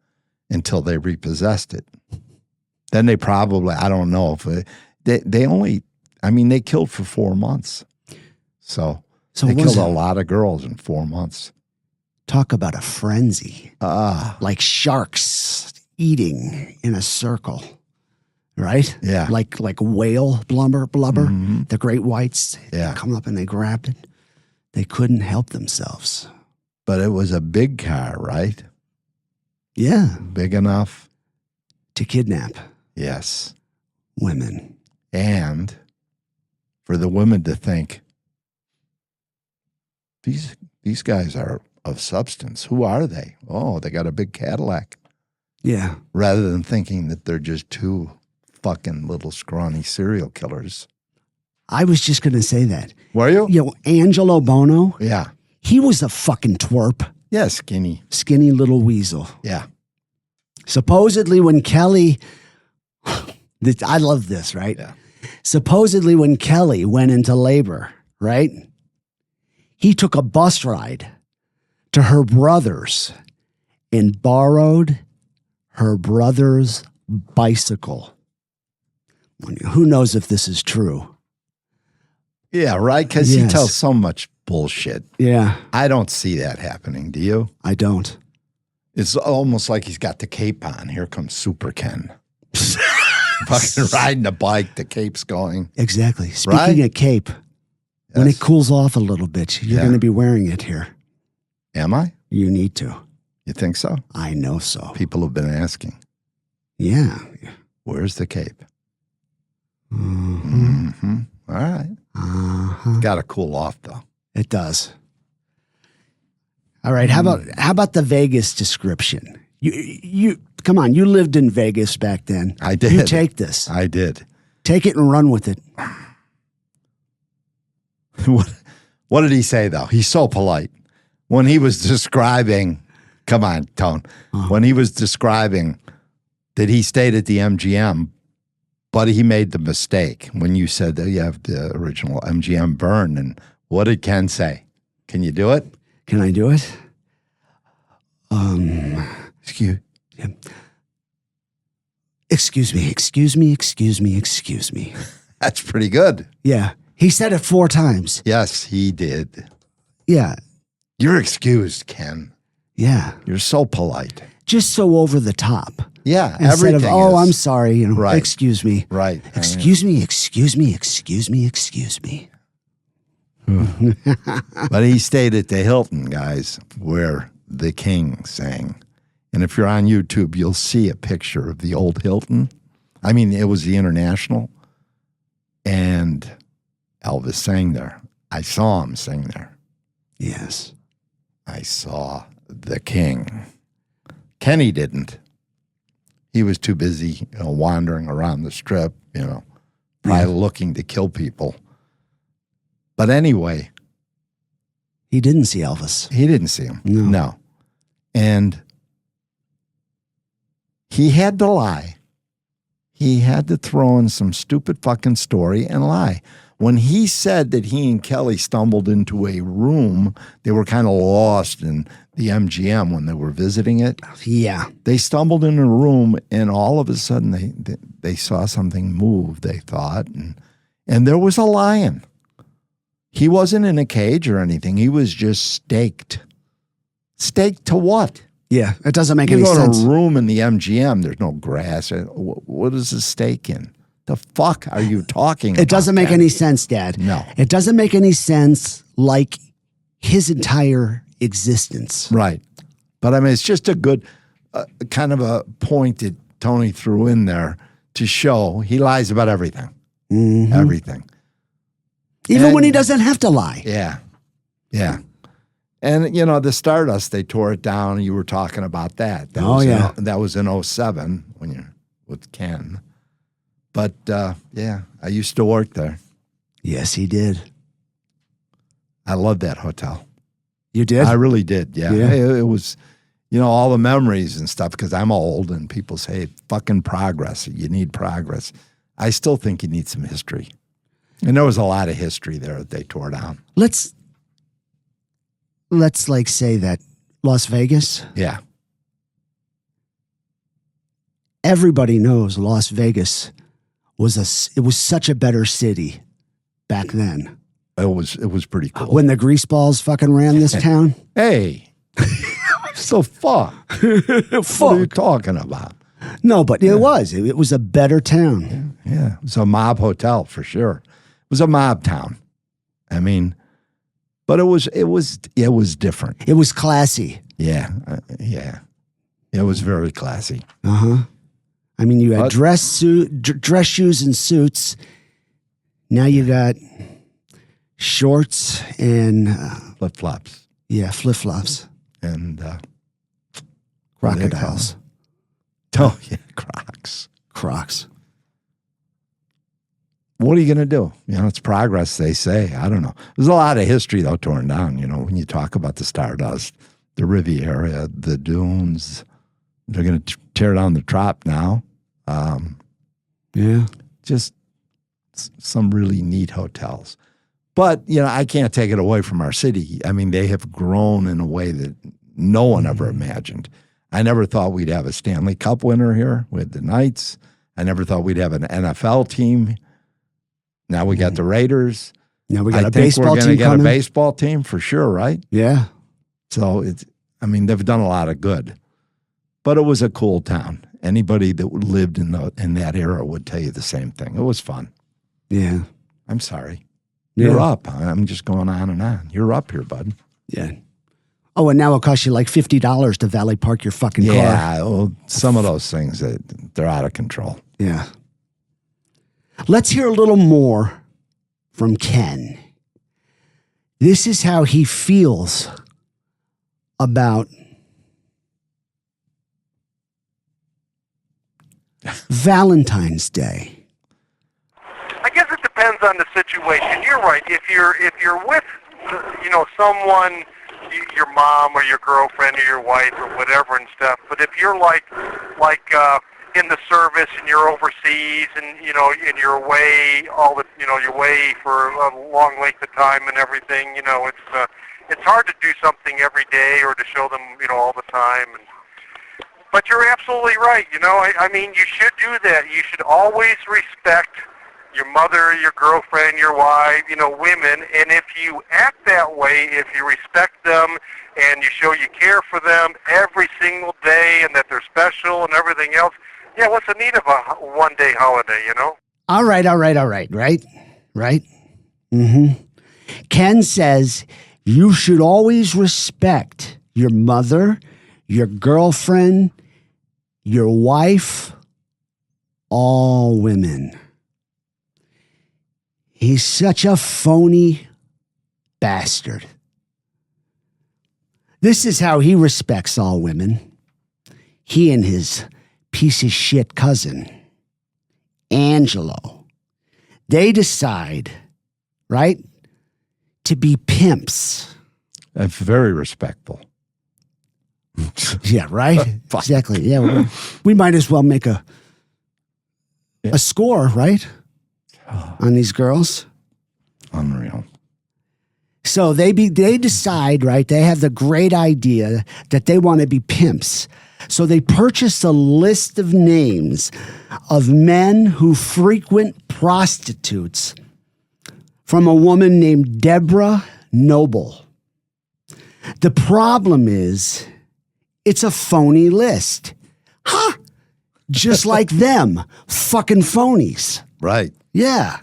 until they repossessed it. Then they probably, I don't know if they killed for 4 months. So they killed a lot of girls in 4 months. Talk about a frenzy. Like sharks eating in a circle. Right? Yeah. Like whale blubber. Mm-hmm. The great whites. Yeah. They come up and they grabbed it. They couldn't help themselves. But it was a big car, right? Yeah. Big enough to kidnap. Yes. Women. And for the women to think, these guys are of substance. Who are they? Oh, they got a big Cadillac. Yeah. Rather than thinking that they're just two fucking little scrawny serial killers. I was just going to say that. Were you? You know, Angelo Bono. Yeah. He was a fucking twerp. Yeah, skinny. Skinny little weasel. Yeah. Supposedly when Kelly, I love this, right? Yeah. Supposedly when Kelly went into labor, right? He took a bus ride to her brother's and borrowed her brother's bicycle. Who knows if this is true? Yeah, right? Because he Yes. tells so much bullshit. Yeah, I don't see that happening. Do you? I don't. It's almost like he's got the cape on. Here comes Super Ken. Fucking riding a bike, the cape's going. Exactly. Speaking Right? of cape, when Yes. it cools off a little bit, you're Yeah. going to be wearing it here. Am I? You need to. You think so? I know so. People have been asking, Yeah. where's the cape? Mm-hmm. Mm-hmm. All right. Uh-huh. Got to cool off, though. It does. All right. How about the Vegas description? You come on. You lived in Vegas back then. I did. You take this. I did. Take it and run with it. What did he say, though? He's so polite. When he was describing, come on, Tone. When he was describing that he stayed at the MGM, but he made the mistake when you said that you have the original MGM burn. And what did Ken say? Can you do it? Can I do it? Excuse me. That's pretty good. Yeah. He said it 4 times. Yes, he did. Yeah. You're excused, Ken. Yeah. You're so polite. Just so over the top. Yeah, Instead of, everything oh, is. I'm sorry, Right. excuse me. Right. Excuse me. But he stayed at the Hilton, guys, where the king sang. And if you're on YouTube, you'll see a picture of the old Hilton. I mean, it was the International. And Elvis sang there. I saw him sing there. Yes. I saw the king. Kenny didn't. He was too busy, wandering around the strip, probably looking to kill people. But anyway, He didn't see Elvis. he didn't see him. No. No. And he had to lie. He had to throw in some stupid fucking story and lie. When he said that he and Kelly stumbled into a room, they were kind of lost in the MGM when they were visiting it. Yeah. They stumbled in a room, and all of a sudden they saw something move, they thought, and there was a lion. He wasn't in a cage or anything. He was just staked. Staked to what? Yeah. It doesn't make You any go sense. to a room in the MGM, there's no grass. What is the stake in? The fuck are you talking about? It doesn't make Ken? any sense, Dad. No. It doesn't make any sense like his entire existence. Right. But I mean, it's just a good kind of a point that Tony threw in there to show he lies about everything. Mhm. Everything. Even And- when he doesn't have to lie. Yeah. Yeah. And, the Stardust, they tore it down. You were talking about that. That Oh, was yeah. that was in 07 when you're with Ken. But, yeah, I used to work there. Yes, he did. I loved that hotel. You did? I really did, yeah. Yeah. It was, all the memories and stuff, because I'm old and people say, fucking progress. You need progress. I still think you need some history. And there was a lot of history there that they tore down. Let's like say that Las Vegas, Yeah. everybody knows Las Vegas it was such a better city back then. It was pretty cool. When the greaseballs fucking ran this town. Hey, so fuck. What are you talking about? No, but it was. It was a better town. Yeah, it was a mob hotel for sure. It was a mob town. I mean, but it was different. It was classy. Yeah, yeah. It was very classy. Uh-huh. I mean, you had But- dress shoes and suits. Now you got shorts and Flip flops flip-flops. and Crocodiles. Oh yeah, Crocs. Crocs. What are you going to do? It's progress, they say. I don't know. There's a lot of history, though, torn down. When you talk about the Stardust, the Riviera, the dunes, they're going to tear down the Trop now. Yeah. Just some really neat hotels. But, I can't take it away from our city. I mean, they have grown in a way that no one ever imagined. I never thought we'd have a Stanley Cup winner here with the Knights. I never thought we'd have an NFL team. Now we got the Raiders. Now we got a think baseball we're going to team get coming. a baseball team for sure, right? Yeah. So they've done a lot of good, but it was a cool town. Anybody that lived in that era would tell you the same thing. It was fun. Yeah. I'm sorry. Yeah. You're up. I'm just going on and on. You're up here, bud. Yeah. Oh, and now it'll cost you like $50 to valet park your fucking car. Yeah, well, some of those things, they're out of control. Yeah. Let's hear a little more from Ken. This is how he feels about Valentine's Day. I guess it depends on the situation. You're right. If you're with, someone, your mom or your girlfriend or your wife or whatever and stuff. But if you're like in the service and you're overseas and and you're away you're away for a long length of time and everything, it's hard to do something every day or to show them all the time. But you're absolutely right. You should do that. You should always respect your mother, your girlfriend, your wife, women. And if you act that way, if you respect them and you show you care for them every single day and that they're special and everything else, yeah, what's the need of a one-day holiday, All right. Right? Mm-hmm. Ken says you should always respect your mother, your girlfriend, your wife, all women. He's such a phony bastard. This is how he respects all women. He and his piece of shit cousin, Angelo, they decide, right, to be pimps. That's very respectful. Yeah, right? Exactly. Yeah, we might as well make a score, right, on these girls. Unreal. So they decide, right, they have the great idea that they want to be pimps. So they purchase a list of names of men who frequent prostitutes from a woman named Deborah Noble. The problem is, it's a phony list. Huh? Just like them. Fucking phonies. Right. Yeah.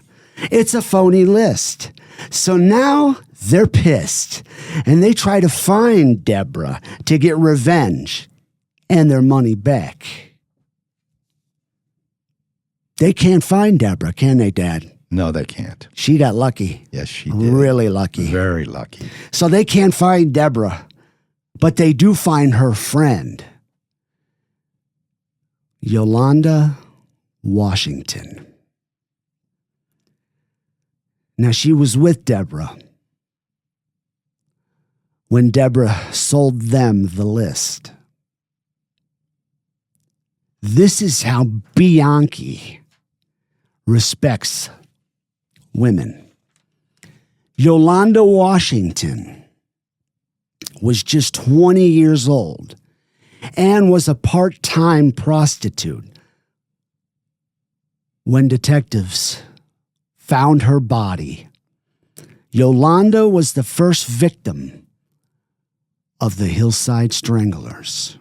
It's a phony list. So now they're pissed. And they try to find Deborah to get revenge and their money back. They can't find Deborah, can they, Dad? No, they can't. She got lucky. Yes, she did. Really lucky. Very lucky. So they can't find Deborah, but they do find her friend, Yolanda Washington. Now, she was with Deborah when Deborah sold them the list. This is how Bianchi respects women. Yolanda Washington was just 20 years old and was a part-time prostitute when detectives found her body. Yolanda was the first victim of the Hillside Stranglers.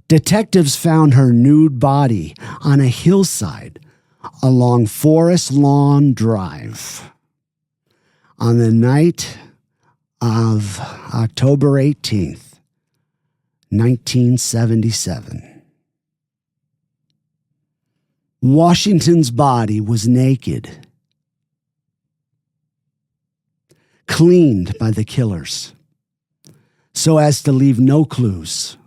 Detectives found her nude body on a hillside along Forest Lawn Drive on the night of October 18th, 1977. Washington's body was naked, cleaned by the killers so as to leave no clues,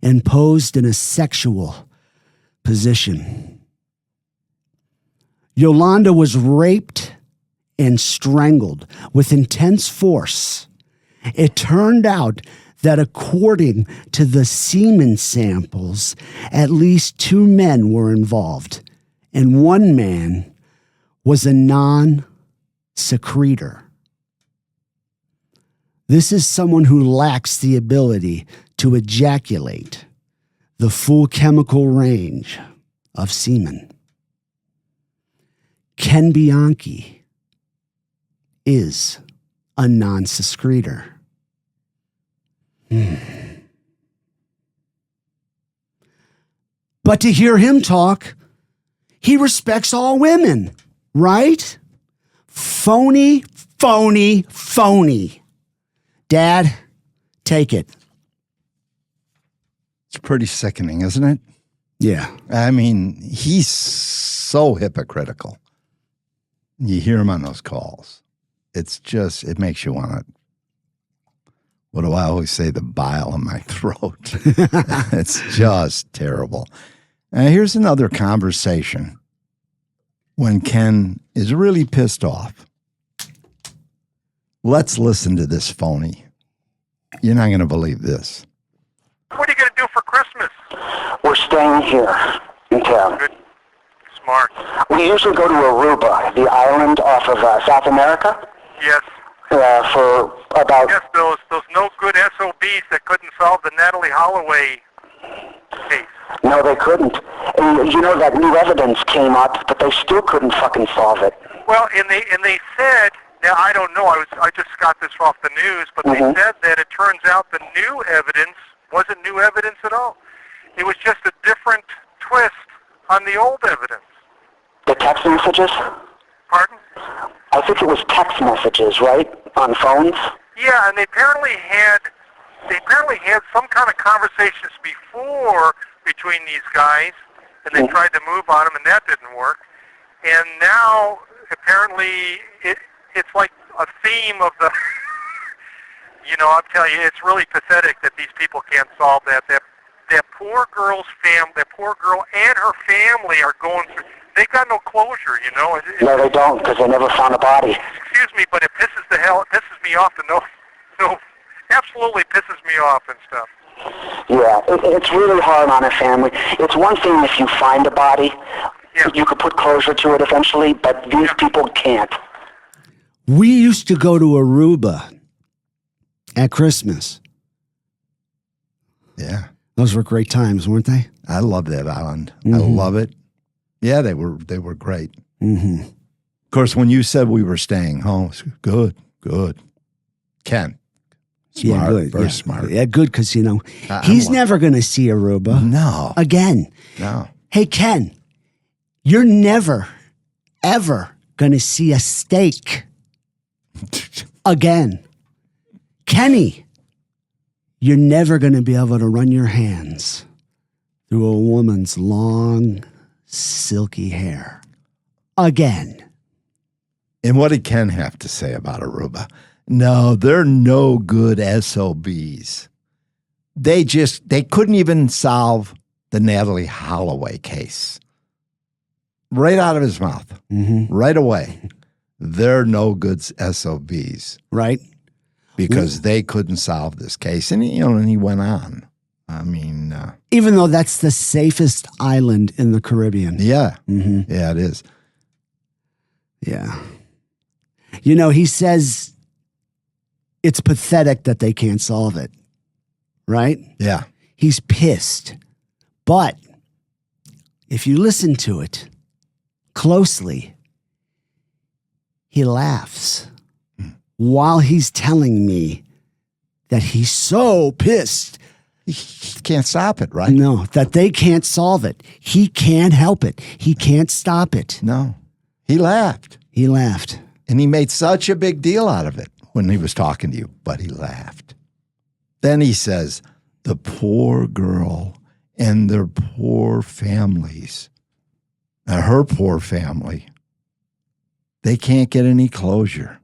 and posed in a sexual position. Yolanda was raped and strangled with intense force. It turned out that according to the semen samples, at least 2 men were involved, and 1 man was a non-secretor. This is someone who lacks the ability to ejaculate the full chemical range of semen. Ken Bianchi is a non-secretor. But to hear him talk, he respects all women, right? Phony, phony, phony. Dad, take it. It's pretty sickening, isn't it? Yeah. I mean, he's so hypocritical. You hear him on those calls. It's just, it makes you want to, what do I always say, the bile in my throat. It's just terrible. Here's another conversation when Ken is really pissed off. Let's listen to this phony. You're not going to believe this. What are you going to do for Christmas? We're staying here in town. Good. Smart. We usually go to Aruba, the island off of South America, Yes. for about... Yes, those no good SOBs that couldn't solve the Natalie Holloway case. No, they couldn't. And you know that new evidence came up, but they still couldn't fucking solve it. Well, and they said, now I don't know, I just got this off the news, but they said that it turns out the new evidence wasn't new evidence at all. It was just a different twist on the old evidence. The text messages? Pardon? I think it was text messages, right? On phones? Yeah, and they apparently had some kind of conversations before between these guys, and they tried to move on them, and that didn't work. And now, apparently, it's like a theme of the, you know, I'm telling you, it's really pathetic that these people can't solve that. That poor girl's that poor girl and her family are going through, they got no closure, you know. No, they don't, because they never found a body. Excuse me, but it pisses me off to know, absolutely pisses me off and stuff. Yeah, it's really hard on a family. It's one thing if you find a body, you could put closure to it eventually, but these people can't. We used to go to Aruba at Christmas. Yeah. Those were great times, weren't they? I love that island. I love it. Yeah, they were great. Of course, when you said we were staying home, good. Ken. Smart, good. very smart. Yeah, good, because, you know, he's never going to see Aruba. No. Again. No. Hey, Ken, you're never, ever going to see a steak again. Kenny, you're never going to be able to run your hands through a woman's long, silky hair again. And what did Ken have to say about Aruba? No, they're no good SOBs. They couldn't even solve the Natalie Holloway case. Right out of his mouth. Right away. They're no good SOBs. Right. Because they couldn't solve this case. And, and he went on. I mean... even though that's the safest island in the Caribbean. Yeah. Yeah, it is. Yeah. You know, he says it's pathetic that they can't solve it. Right? Yeah. He's pissed. But if you listen to it closely, he laughs while he's telling me that he's so pissed. He can't stop it, right? No, that they can't solve it. He can't help it. He can't stop it. No. He laughed. He laughed. And he made such a big deal out of it when he was talking to you, but he laughed. Then he says, the poor girl and their poor families, her poor family, they can't get any closure.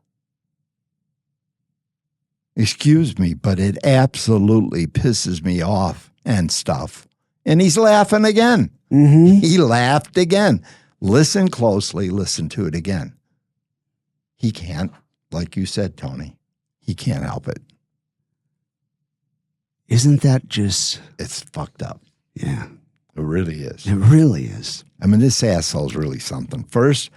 Excuse me, but it absolutely pisses me off and stuff. And he's laughing again. He laughed again. Listen closely, listen to it again. He can't, like you said, Tony, he can't help it. Isn't that just... It's fucked up. Yeah. It really is. It really is. I mean, this asshole's really something. First,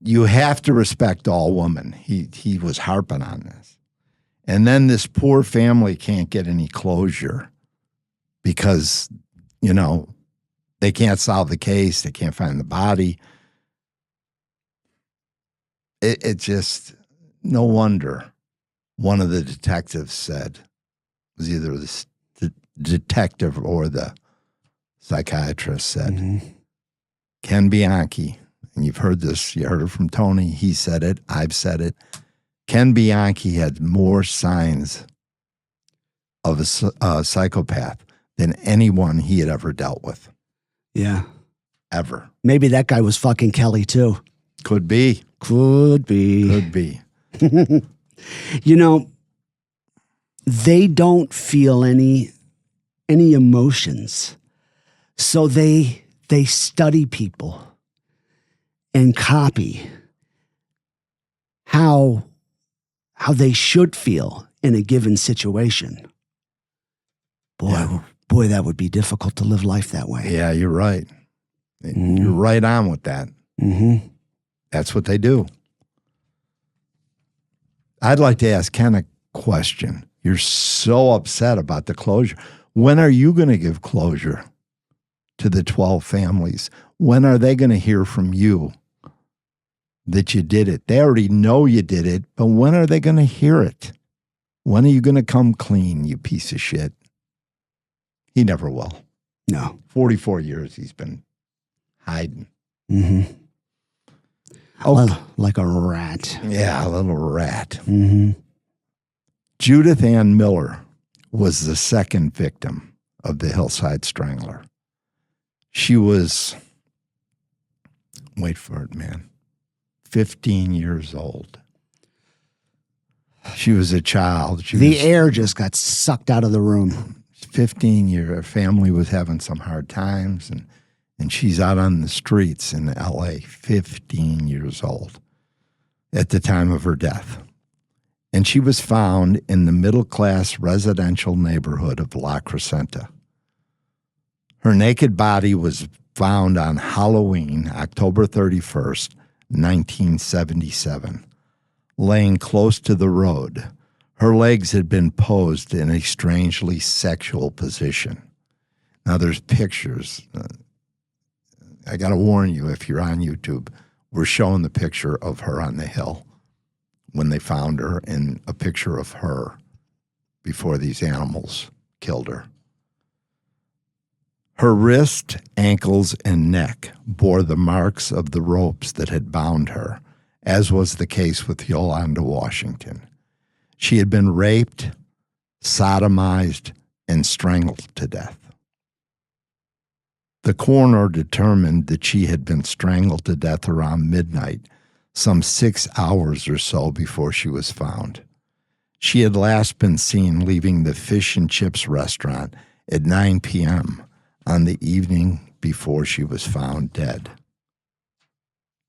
you have to respect all women. He was harping on this. And then this poor family can't get any closure because, you know, they can't solve the case. They can't find the body. It just, no wonder one of the detectives said, it was either the detective or the psychiatrist said, Ken Bianchi, and you've heard this, you heard it from Tony, he said it, I've said it, Ken Bianchi had more signs of a psychopath than anyone he had ever dealt with. Yeah. Ever. Maybe that guy was fucking Kelly too. Could be. Could be. Could be. You know, they don't feel any emotions. So they study people and copy how they should feel in a given situation. Boy, that would be difficult to live life that way. Yeah, you're right. You're right on with that. Mm-hmm. That's what they do. I'd like to ask Ken a question. You're so upset about the closure. When are you going to give closure to the 12 families? When are they going to hear from you that you did it? They already know you did it, but when are they going to hear it? When are you going to come clean, you piece of shit? He never will. No. 44 years he's been hiding. Mm-hmm. Oh, like a rat. yeah, a little rat. Mm-hmm. Judith Ann Miller was the second victim of the Hillside Strangler. She was, wait for it, man, 15 years old. She was a child. The air just got sucked out of the room. 15 years. Her family was having some hard times, and she's out on the streets in L.A., 15 years old at the time of her death. And she was found in the middle-class residential neighborhood of La Crescenta. Her naked body was found on Halloween, October 31st, 1977, laying close to the road. Her legs had been posed in a strangely sexual position. Now, there's pictures. I got to warn you, if you're on YouTube, we're showing the picture of her on the hill when they found her, and a picture of her before these animals killed her. Her wrist, ankles, and neck bore the marks of the ropes that had bound her, as was the case with Yolanda Washington. She had been raped, sodomized, and strangled to death. The coroner determined that she had been strangled to death around midnight, some 6 hours or so before she was found. She had last been seen leaving the fish and chips restaurant at 9 p.m. on the evening before she was found dead.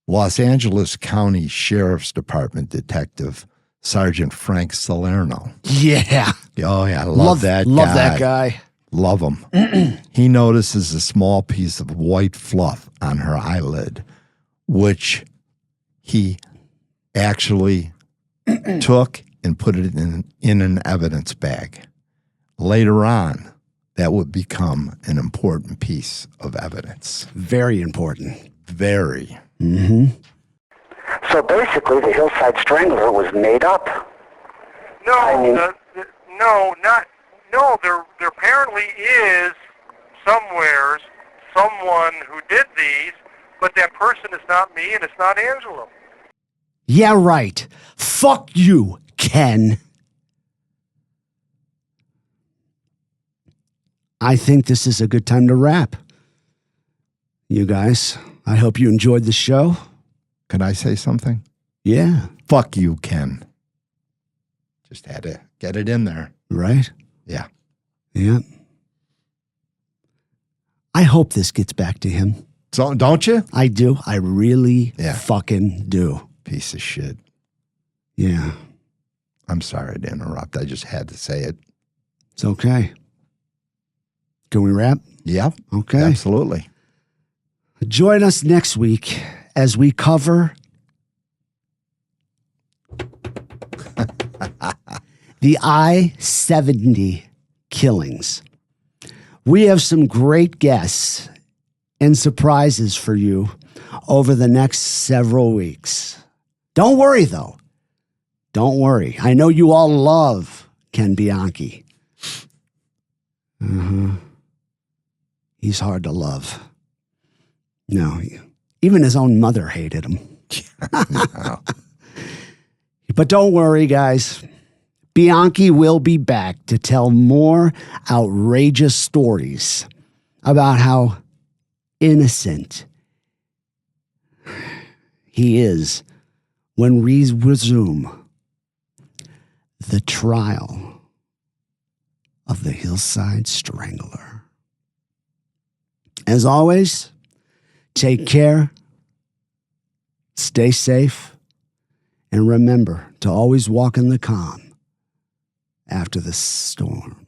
Los Angeles County Sheriff's Department Detective Sergeant Frank Salerno. Yeah. Oh, yeah, I love that guy. Love that guy. Love him. He notices a small piece of white fluff on her eyelid, which he actually took and put it in an evidence bag. Later on, that would become an important piece of evidence. Very important. Very. Mm-hmm. So basically, the Hillside Strangler was made up. No, I mean- there apparently is somewheres someone who did these, but that person is not me and it's not Angelo. Yeah, right. Fuck you, Ken. I think this is a good time to wrap. You guys, I hope you enjoyed the show. Can I say something? Yeah. Fuck you, Ken. Just had to get it in there. Right? Yeah. Yeah. I hope this gets back to him. So, don't you? I do. I really Yeah. fucking do. Piece of shit. Yeah. I'm sorry to interrupt. I just had to say it. It's okay. Can we wrap? Yep. Okay. Absolutely. Join us next week as we cover the I-70 killings. We have some great guests and surprises for you over the next several weeks. Don't worry, though. Don't worry. I know you all love Ken Bianchi. He's hard to love. No, even his own mother hated him. But don't worry, guys. Bianchi will be back to tell more outrageous stories about how innocent he is when we resume the trial of the Hillside Strangler. As always, take care, stay safe, and remember to always walk in the calm after the storm.